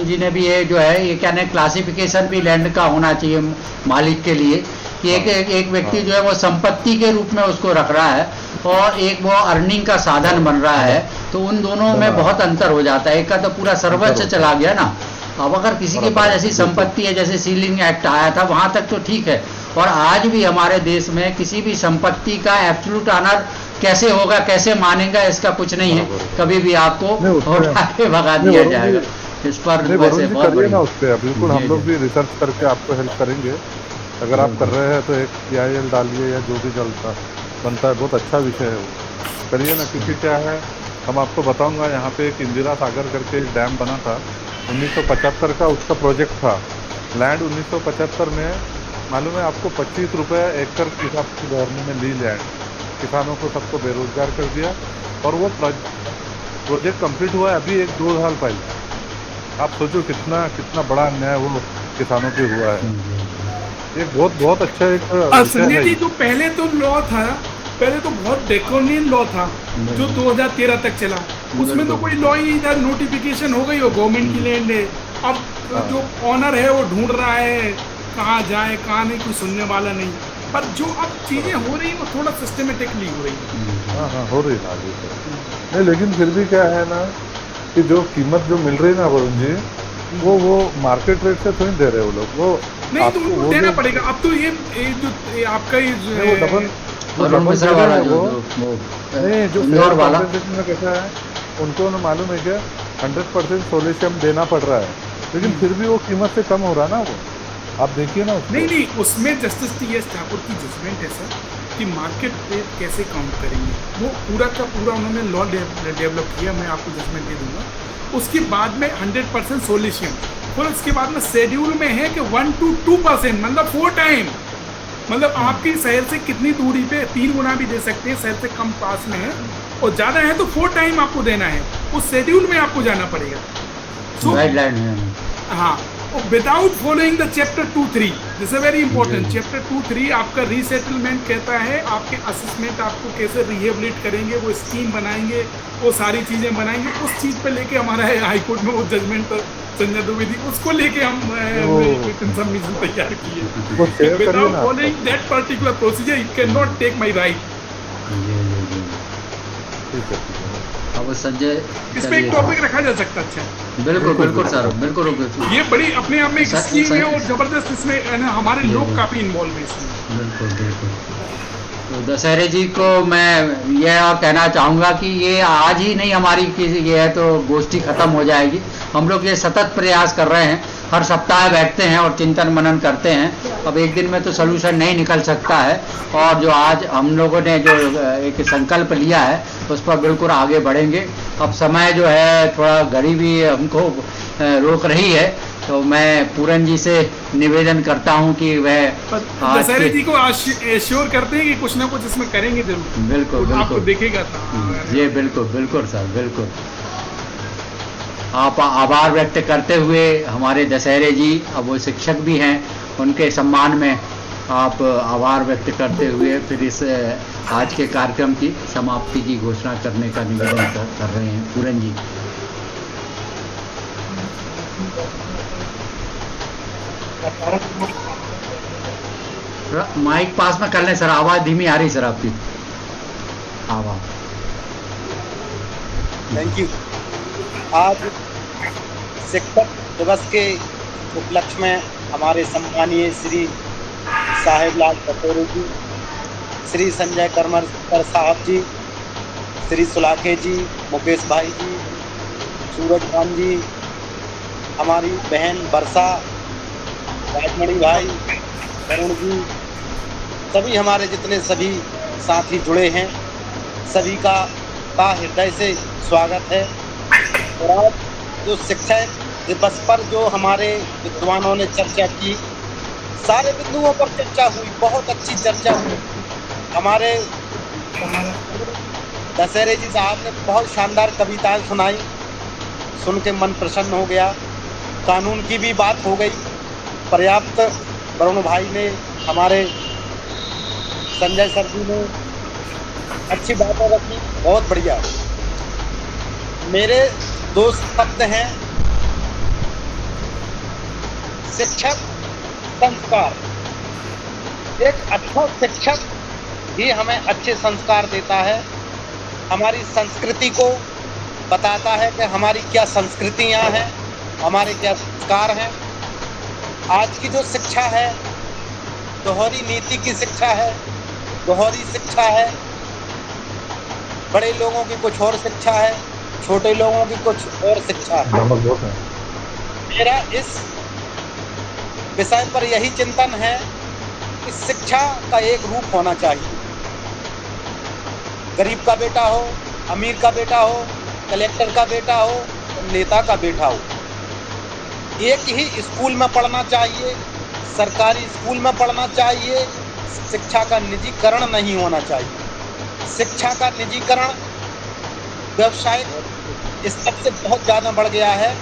जी ने भी ये जो है, ये क्या है, क्लासिफिकेशन भी लैंड का होना चाहिए मालिक के लिए, कि एक व्यक्ति जो है वो संपत्ति के रूप में उसको रख रहा है, और एक वो अर्निंग का साधन बन रहा है। तो उन दोनों में बहुत अंतर हो जाता है। एक का तो पूरा सर्वोच्च चला गया ना। अब अगर किसी के पास ऐसी संपत्ति है, जैसे सीलिंग एक्ट आया था, वहां तक तो ठीक है। और आज भी हमारे देश में किसी भी संपत्ति का एब्सोल्यूट ऑनर कैसे होगा, कैसे मानेगा, इसका कुछ नहीं है। कभी भी आपको उठा के भगा दिया जाएगा। इस पर वैसे बहुत बढ़िया उस पर बिल्कुल हम लोग भी रिसर्च करके आपको हेल्प करेंगे। अगर आप कर रहे हैं तो एक PIL डालिए, या जो भी चलता बनता है, बहुत अच्छा विषय है वो करिए ना। क्योंकि क्या है, हम आपको बताऊंगा, यहाँ पे एक इंदिरा सागर करके एक डैम बना था 1975 का, उसका प्रोजेक्ट था। लैंड 1975 में मालूम है आपको 25 रुपये एकड़ के हिसाब से गवर्नमेंट ने ली लैंड, किसानों को सबको बेरोजगार कर दिया। और वो प्रोजेक्ट कंप्लीट हुआ है अभी 1-2 साल पहले। आप सोचो कितना बड़ा अन्याय वो किसानों पे हुआ है। एक बहुत अच्छा एक संजय जी, जो पहले तो लॉ था, पहले तो बहुत ड्रैकोनियन लॉ था जो 2013 तक चला। उसमें तो कोई लॉ ही नहीं था, नोटिफिकेशन हो गई हो गवर्नमेंट की लैंड है। अब जो ऑनर है वो ढूंढ रहा है कहाँ जाए कहाँ नहीं, कोई सुनने वाला नहीं। पर जो अब चीजें हो रही वो थोड़ा सिस्टमेटिकली हो रही है। हाँ हो रही है नहीं, लेकिन फिर भी क्या है ना, कि जो कीमत जो मिल रही है ना वरुण जी, वो मार्केट रेट से थोड़ी दे रहे वो लोग, वो नहीं तो आपको उनको वो देना जो पड़ेगा। अब तो ये जो ये आपका ये नहीं, वो डबल वरुण दे मिश्रा रहे वाला हैं जो वो। वो नहीं, जो इंदौर फेयर वाला कॉम्पेंसेशन में कैसा है, उनको ना मालूम है क्या 100% सोल्यूशन देना पड़ रहा है, लेकिन फिर भी वो कीमत से कम हो रहा है ना, वो आप देखिए ना उसको। नहीं, उसमें जस्टिस टी.एस. ठाकुर की जजमेंट है सर कि मार्केट रेट कैसे काउंट करेंगे, वो पूरा का पूरा उन्होंने लॉ डेवलप किया, मैं आपको जजमेंट दे दूंगा। उसके बाद में 100% सोल्यूशन, फिर उसके बाद में शेड्यूल में है कि 1 to 2%, मतलब 4 टाइम, मतलब आपकी शहर से कितनी दूरी पे 3 गुना भी दे सकते हैं, शहर से कम पास में है और ज़्यादा है तो 4 टाइम आपको देना है, उस शेड्यूल में आपको जाना पड़ेगा। गाइडलाइन है। हाँ, without following the chapter 2-3, this is very important. Chapter 2-3 आपका रीसेटलमेंट कहता है, आपके असेसमेंट आपको कैसे रिहेबिलिट करेंगे, वो स्कीम बनाएंगे, वो सारी चीजें बनाएंगे, उस चीज पे लेके हमारा हाई कोर्ट में वो जजमेंट संजय द्विवेदी, उसको लेके हम रिटन सबमिशन तैयार किए। Without following that particular procedure you can not take my right. अब संजय इस पे एक टॉपिक रखा जा सकता है। अच्छा, बिल्कुल सर, बिल्कुल। ये बड़ी अपने आप में एक स्कीम है और जबरदस्त, इसमें हमारे लोग काफी इन्वॉल्व है इसमें। बिल्कुल। तो दशहरे जी को मैं यह और कहना चाहूँगा कि ये आज ही नहीं हमारी ये है तो गोष्ठी खत्म हो जाएगी। हम लोग ये सतत प्रयास कर रहे हैं, हर सप्ताह बैठते हैं और चिंतन मनन करते हैं। अब एक दिन में तो सलूशन नहीं निकल सकता है, और जो आज हम लोगों ने जो एक संकल्प लिया है उस पर बिल्कुल आगे बढ़ेंगे। अब समय जो है थोड़ा घड़ी भी हमको रोक रही है, तो मैं पूरन जी से निवेदन करता हूं कि वह दशहरे जी को एश्योर करते हैं कि कुछ ना कुछ इसमें करेंगे जरूर। बिल्कुल आपको देखेगा ये बिल्कुल सर, बिल्कुल। आप आभार व्यक्त करते हुए हमारे दशहरे जी, अब वो शिक्षक भी हैं, उनके सम्मान में आप आभार व्यक्त करते हुए फिर इस आज के कार्यक्रम की समाप्ति की घोषणा करने का निवेदन कर रहे हैं पूरन जी। माइक पास में कर लें सर, आवाज धीमी आ रही सर आपकी आवाज। Thank you. आज शिक्षक दिवस के उपलक्ष्य में हमारे सम्मानीय श्री साहेबलाल पटोरी जी, श्री संजय करमरकर साहब जी, श्री सुलाखे जी, मुकेश भाई जी, सूरज खान जी, हमारी बहन वर्षा, राजमणि भाई, वरुण जी, सभी हमारे जितने सभी साथी जुड़े हैं, सभी का हृदय से स्वागत है। और आज जो शिक्षक दिवस पर जो हमारे विद्वानों ने चर्चा की, सारे बिंदुओं पर चर्चा हुई, बहुत अच्छी चर्चा हुई। हमारे दशहरे जी साहब ने बहुत शानदार कविताएं सुनाई, सुन के मन प्रसन्न हो गया। कानून की भी बात हो गई पर्याप्त। वरुण भाई ने, हमारे संजय सर जी ने अच्छी बातें रखी, बहुत बढ़िया। मेरे 2 शब्द हैं, शिक्षक, संस्कार। एक अच्छा शिक्षक ही हमें अच्छे संस्कार देता है, हमारी संस्कृति को बताता है कि हमारी क्या संस्कृतियाँ हैं, हमारे क्या संस्कार हैं। आज की जो शिक्षा है दोहरी नीति की शिक्षा है, दोहरी शिक्षा है। बड़े लोगों की कुछ और शिक्षा है, छोटे लोगों की कुछ और शिक्षा है। मेरा इस विषय पर यही चिंतन है कि शिक्षा का एक रूप होना चाहिए। गरीब का बेटा हो, अमीर का बेटा हो, कलेक्टर का बेटा हो, नेता का बेटा हो, एक ही स्कूल में पढ़ना चाहिए, सरकारी स्कूल में पढ़ना चाहिए। शिक्षा का निजीकरण नहीं होना चाहिए। शिक्षा का निजीकरण व्यवसायिक स्तर से बहुत ज़्यादा बढ़ गया है,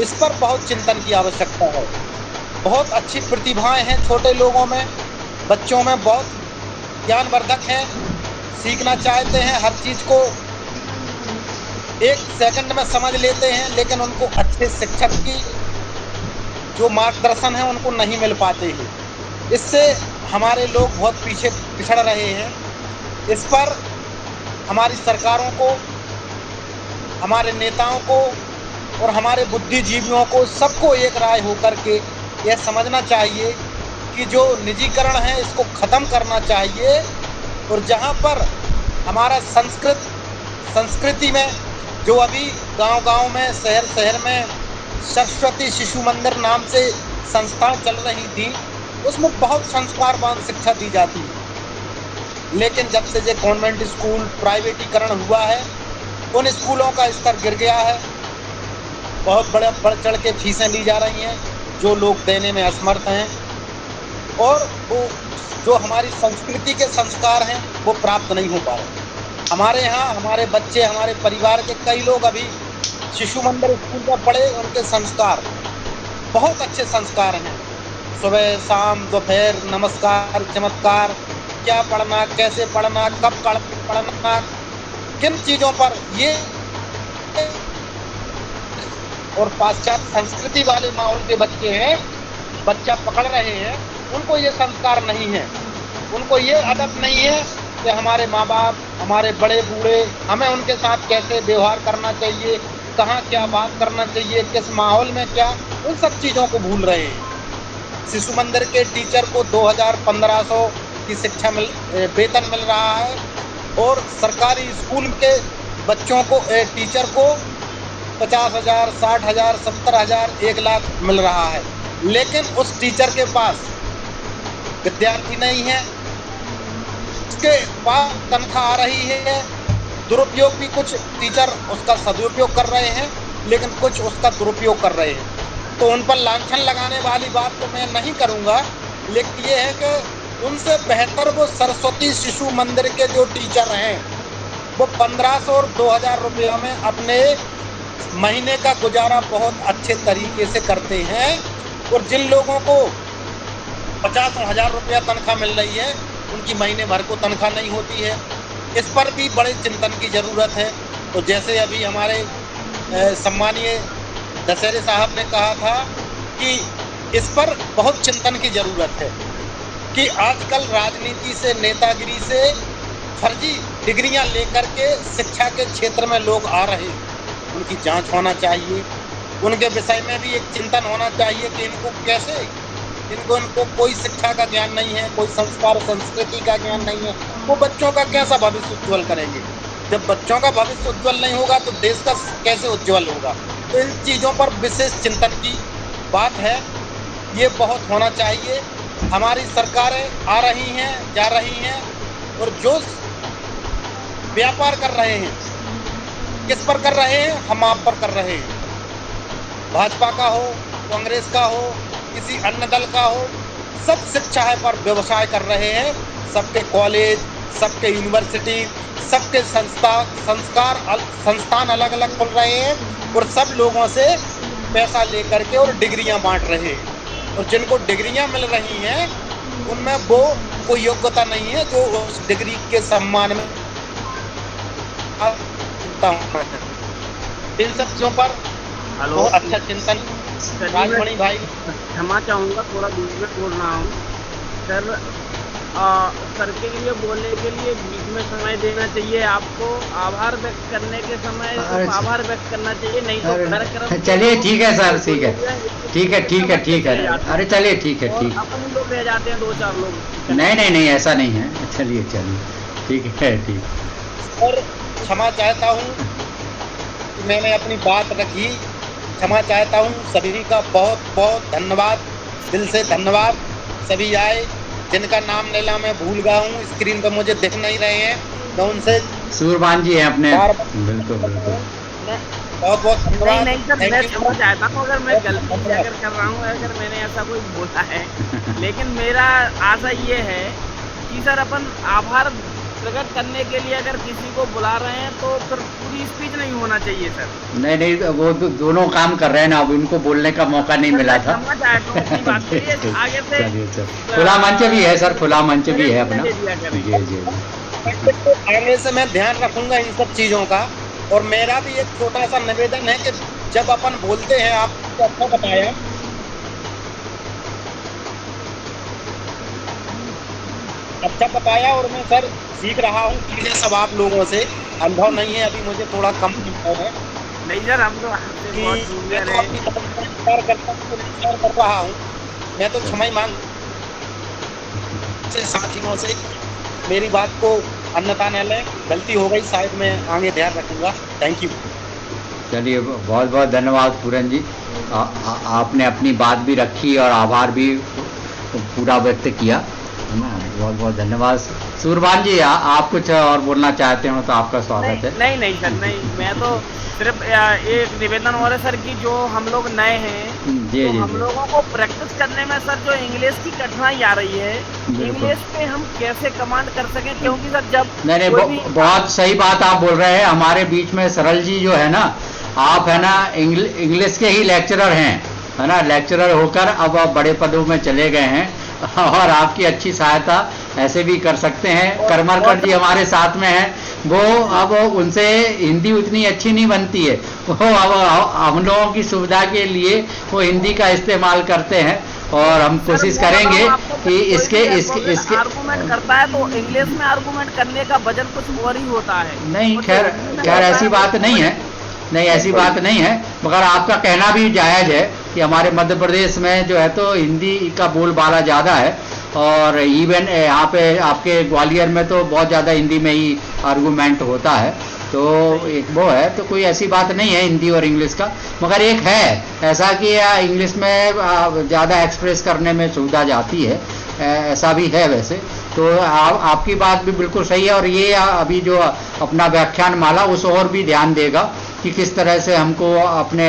इस पर बहुत चिंतन की आवश्यकता है। बहुत अच्छी प्रतिभाएं हैं छोटे लोगों में, बच्चों में बहुत ज्ञानवर्धक हैं, सीखना चाहते हैं, हर चीज़ को 1 सेकंड में समझ लेते हैं, लेकिन उनको अच्छे शिक्षक की जो मार्गदर्शन है उनको नहीं मिल पाते हैं। इससे हमारे लोग बहुत पीछे पिछड़ रहे हैं। इस पर हमारी सरकारों को हमारे नेताओं को और हमारे बुद्धिजीवियों को सबको एक राय होकर के यह समझना चाहिए कि जो निजीकरण है इसको ख़त्म करना चाहिए। और जहाँ पर हमारा संस्कृति में जो अभी गांव-गांव में शहर में सरस्वती शिशु मंदिर नाम से संस्था चल रही थी, उसमें बहुत संस्कारवान शिक्षा दी जाती है। लेकिन जब से ये कॉन्वेंट स्कूल प्राइवेटीकरण हुआ है, उन स्कूलों का स्तर गिर गया है। बहुत बढ़ चढ़ के फीसें ली जा रही हैं जो लोग देने में असमर्थ हैं, और वो जो हमारी संस्कृति के संस्कार हैं वो प्राप्त नहीं हो पा रहे। हमारे यहाँ हमारे बच्चे, हमारे परिवार के कई लोग अभी शिशु मंदिर स्कूल में पढ़े, उनके संस्कार बहुत अच्छे संस्कार हैं। सुबह शाम दोपहर नमस्कार चमत्कार, क्या पढ़ना, कैसे पढ़ना, कब पढ़ना, किन चीज़ों पर ये, और पाश्चात्य संस्कृति वाले माहौल के बच्चे हैं, बच्चा पकड़ रहे हैं, उनको ये संस्कार नहीं है, उनको ये अदब नहीं है कि हमारे माँ बाप, हमारे बड़े बूढ़े, हमें उनके साथ कैसे व्यवहार करना चाहिए, कहाँ क्या बात करना चाहिए, किस माहौल में क्या, उन सब चीज़ों को भूल रहे हैं। शिशु मंदिर के टीचर को 2000-1500 की शिक्षा वेतन मिल रहा है, और सरकारी स्कूल के बच्चों को टीचर को 50,000, 60,000, 70,000, 1 लाख मिल रहा है। लेकिन उस टीचर के पास विद्यार्थी नहीं है, उसके पास तनख्वाह आ रही है। दुरुपयोग भी कुछ टीचर उसका सदुपयोग कर रहे हैं, लेकिन कुछ उसका दुरुपयोग कर रहे हैं। तो उन पर लांछन लगाने वाली बात तो मैं नहीं करूँगा, लेकिन ये है कि उनसे बेहतर वो सरस्वती शिशु मंदिर के जो टीचर हैं, वो 1500 और 2000 रुपये में अपने महीने का गुजारा बहुत अच्छे तरीके से करते हैं। और जिन लोगों को 50,000 रुपया तनख्वाह मिल रही है, उनकी महीने भर को तनख्वाह नहीं होती है। इस पर भी बड़े चिंतन की ज़रूरत है। तो जैसे अभी हमारे सम्मानीय दशहरे साहब ने कहा था कि इस पर बहुत चिंतन की ज़रूरत है कि आजकल राजनीति से, नेतागिरी से फर्जी डिग्रियां लेकर के शिक्षा के क्षेत्र में लोग आ रहे हैं। उनकी जांच होना चाहिए, उनके विषय में भी एक चिंतन होना चाहिए कि इनको कैसे, इनको कोई शिक्षा का ज्ञान नहीं है, कोई संस्कार संस्कृति का ज्ञान नहीं है, वो बच्चों का कैसा भविष्य उज्ज्वल करेंगे। जब बच्चों का भविष्य उज्ज्वल नहीं होगा तो देश का कैसे उज्ज्वल होगा। तो इन चीज़ों पर विशेष चिंतन की बात है, ये बहुत होना चाहिए। हमारी सरकारें आ रही हैं, जा रही हैं, और जो व्यापार कर रहे हैं, किस पर कर रहे हैं, हम आप पर कर रहे हैं। भाजपा का हो, कांग्रेस का हो, किसी अन्य दल का हो, सब शिक्षा है पर व्यवसाय कर रहे हैं। सबके कॉलेज, सबके यूनिवर्सिटी, सबके संस्थान अलग अलग खुल रहे हैं, और सब लोगों से पैसा लेकर के और डिग्रियां बांट रहे हैं। और जिनको डिग्रियां मिल रही हैं, उनमें वो कोई योग्यता नहीं है जो उस डिग्री के सम्मान में इन सब चीज़ों पर बहुत अच्छा चिंतन। राजमणि भाई, क्षमा चाहूँगा, थोड़ा बीच में बोल रहा हूँ सर। सर के लिए बोलने के लिए बीच में समय देना चाहिए आपको। आभार व्यक्त करने के समय आभार व्यक्त करना चाहिए, नहीं तो घर कर्म। चलिए ठीक है सर, ठीक है, ठीक है, ठीक है, ठीक है। अरे चलिए ठीक है, ठीक है। अपन लोग रह जाते हैं 2-4 लोग। नहीं नहीं नहीं, ऐसा नहीं है। चलिए चलिए ठीक है, ठीक। और क्षमा चाहता हूँ कि मैंने अपनी बात रखी, क्षमा चाहता हूँ। सभी का बहुत बहुत धन्यवाद, दिल से धन्यवाद। सभी आए, जिनका नाम लेना मैं भूल गया हूँ, स्क्रीन पर मुझे दिख नहीं रहे हैं, तो उनसे सूरबान जी हैं अपने। बिल्कुल बिल्कुल, बहुत बहुत धन्यवाद। नहीं सर, मैं क्षमा चाहता हूँ अगर मैं गलती से अगर कर रहा हूँ, अगर मैंने ऐसा कोई बोला है। लेकिन मेरा आशा ये है कि सर अपन आभार प्रकट करने के लिए अगर किसी को बुला रहे हैं तो फिर पूरी स्पीच नहीं होना चाहिए सर। नहीं नहीं, वो दोनों काम कर रहे हैं ना, अब उनको बोलने का मौका नहीं मिला था। आगे से खुला मंच भी है सर, खुला मंच भी है अपना। जी जी, आगे से मैं ध्यान रखूंगा इन सब चीज़ों का। और मेरा भी एक छोटा सा निवेदन है कि जब अपन बोलते हैं, आपको अच्छा बताया, और मैं सर सीख रहा हूँ चीज़ें सब आप लोगों से। अनुभव नहीं है अभी मुझे, थोड़ा कम है, नहीं सर, हम तो आपसे कि बहुत मैं जूनियर तो हैं। अपनी तरफ से इंतजार करता हूँ, इंतजार कर रहा हूँ। मैं तो क्षमा मांग से साथियों से मेरी बात को अन्यथा न लें, गलती हो गई, शायद मैं आगे ध्यान रखूंगा। Thank you. चलिए, बहुत बहुत धन्यवाद पूरन जी। आपने अपनी बात भी रखी और आभार भी पूरा व्यक्त किया, है ना। बहुत बहुत धन्यवाद। सूरभान जी, आप कुछ और बोलना चाहते हो तो आपका स्वागत है। नहीं सर, नहीं, मैं तो सिर्फ एक निवेदन और है सर कि जो हम लोग नए हैं जी तो जी हम जी, लोगों को प्रैक्टिस करने में सर जो इंग्लिश की कठिनाई आ रही है, बिल्कुल। इंग्लिश पे हम कैसे कमांड कर सकें, क्योंकि सर जब नहीं कोई भी बहुत सही बात आप बोल रहे हैं। हमारे बीच में सरल जी जो है ना, आप है ना इंग्लिश के ही लेक्चरर हैं, है ना। लेक्चरर होकर अब आप बड़े पदों में चले गए हैं और आपकी अच्छी सहायता ऐसे भी कर सकते हैं। करमरकर जी हमारे साथ में हैं, वो अब उनसे हिंदी उतनी अच्छी नहीं बनती है, वो अब हम लोगों की सुविधा के लिए वो हिंदी का इस्तेमाल करते हैं और हम कोशिश करेंगे कि इसके आर्गूमेंट करता है तो इंग्लिश में आर्गूमेंट करने का वजन कुछ और ही होता है। नहीं, और जो खैर हिंदी में खैर होता ऐसी है, बात नहीं है, नहीं ऐसी बात नहीं है, मगर आपका कहना भी जायज़ है कि हमारे मध्य प्रदेश में जो है तो हिंदी का बोलबाला ज़्यादा है और इवन यहाँ पे आपके ग्वालियर में तो बहुत ज़्यादा हिंदी में ही आर्गूमेंट होता है। तो एक वो है, तो कोई ऐसी बात नहीं है हिंदी और इंग्लिश का, मगर एक है ऐसा कि इंग्लिश में ज़्यादा एक्सप्रेस करने में सुविधा जाती है, ऐसा भी है वैसे। तो आपकी बात भी बिल्कुल सही है और ये अभी जो अपना व्याख्यान माला उस और भी ध्यान देगा कि किस तरह से हमको अपने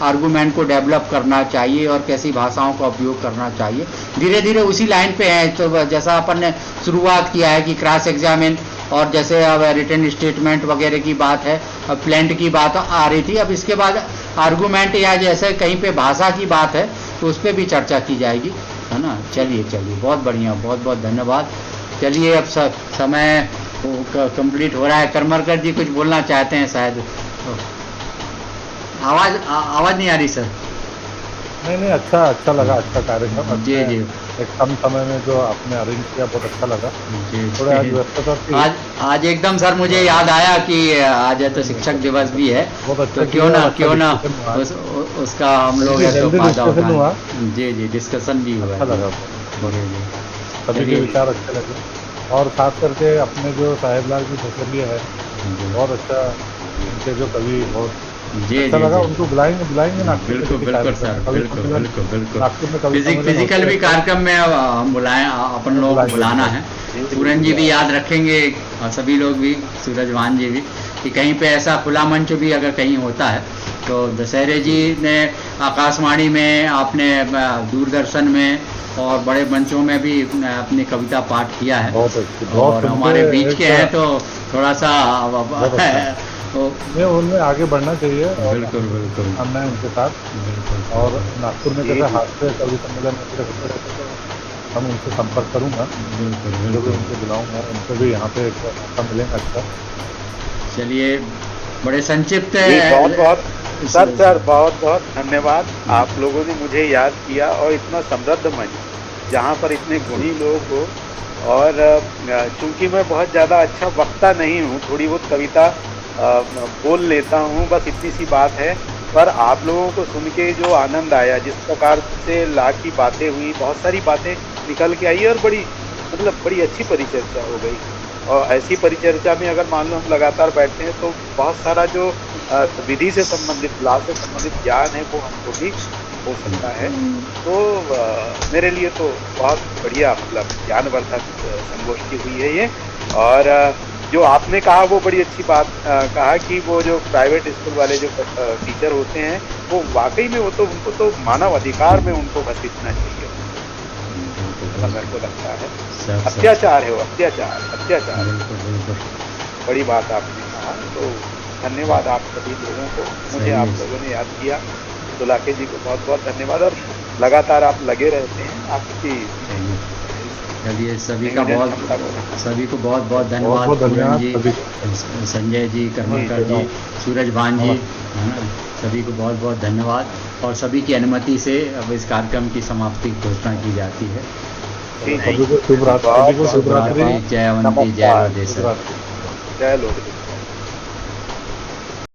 आर्गूमेंट को डेवलप करना चाहिए और कैसी भाषाओं का उपयोग करना चाहिए। धीरे धीरे उसी लाइन पे हैं। तो जैसा अपन ने शुरुआत किया है कि क्रॉस एग्जामिन और जैसे अब रिटन स्टेटमेंट वगैरह की बात है, अब प्लेंट की बात आ रही थी, अब इसके बाद आर्गूमेंट या जैसे कहीं पे भाषा की बात है तो उस पर भी चर्चा की जाएगी, है ना। चलिए बहुत बढ़िया, बहुत बहुत धन्यवाद। चलिए अब समय कंप्लीट हो रहा है। करमरकर जी कुछ बोलना चाहते हैं शायद। आवाज़ नहीं आ रही सर। नहीं, अच्छा लगा, अच्छा कार्यक्रम। जी जी, एक कम समय में जो आपने अरेंज किया बहुत अच्छा लगा। जी थोड़ा आज व्यस्तता थी। आज एकदम सर मुझे याद आया कि आज है तो शिक्षक दिवस भी है, बहुत अच्छा तो क्यों ना उसका हम लोग है तो फायदा उठाएं। जी, डिस्कशन भी हुआ। अच्छा लगा, जी, सभी के विचार अच्छे लगे और खास करके अपने जो साहेबलाल की फसलिया है बहुत अच्छा, इनके जो कवि बहुत जी अच्छा जी लगा। जी, उनको बुलाएंगे नागपुर में बिल्कुल सर, बिल्कुल नागपुर में कवि फिजिकल भी कार्यक्रम में हम बुलाएं, अपन लोग को बुलाना है। पूरन जी भी याद रखेंगे और सभी लोग भी, सूरजवान जी भी, कि कहीं पे ऐसा खुला मंच भी अगर कहीं होता है तो दशहरे जी ने आकाशवाणी में, आपने दूरदर्शन में और बड़े मंचों में भी अपनी कविता पाठ किया है और हमारे बीच के हैं तो थोड़ा सा मैं उनमें आगे बढ़ना चाहिए। बिल्कुल हमने उनके साथ और नागपुर में जैसे हास्य कवि सम्मेलन होते रहते तो हम उनसे संपर्क करूंगा, जो भी उनको बुलाऊंगा, उनको भी यहाँ पे एक मौका मिलेगा। अच्छा, चलिए, बड़े संक्षिप्त सर बहुत बहुत धन्यवाद। आप लोगों ने मुझे याद किया और इतना समृद्ध मंच जहाँ पर इतने गुणी लोग हो। और चूंकि मैं बहुत ज़्यादा अच्छा वक्ता नहीं हूँ, थोड़ी बहुत कविता बोल लेता हूँ, बस इतनी सी बात है। पर आप लोगों को सुन के जो आनंद आया, जिस प्रकार से ला की बातें हुई, बहुत सारी बातें निकल के आई और बड़ी अच्छी परिचर्चा हो गई। और ऐसी परिचर्चा में अगर मान लो हम लगातार बैठते हैं तो बहुत सारा जो विधि से संबंधित, लॉ से संबंधित ज्ञान है वो हमको भी हो सकता है। तो मेरे लिए तो बहुत बढ़िया ज्ञानवर्धक संगोष्ठी हुई है ये। और जो आपने कहा वो बड़ी अच्छी बात कहा कि वो जो प्राइवेट स्कूल वाले जो टीचर होते हैं वो वाकई में वो तो उनको तो मानव अधिकार में उनको घसीटना चाहिए, ऐसा मेरे को लगता है। अत्याचार है वो, अत्याचार। बड़ी बात आपने कहा, तो धन्यवाद आप सभी लोगों को, मुझे आप लोगों ने याद किया। दुलाके जी को बहुत बहुत धन्यवाद और लगातार आप लगे रहते हैं। आपकी चलिए सभी को बहुत बहुत धन्यवाद। पूरन जी, संजय जी, करमरकर जी, सूरजभान जी, सभी को बहुत बहुत धन्यवाद और सभी की अनुमति से अब इस कार्यक्रम की समाप्ति घोषणा की जाती है। शुभ रात्रि, जय अवंती, जय लोकेश्वर। जय लोकेश्वर।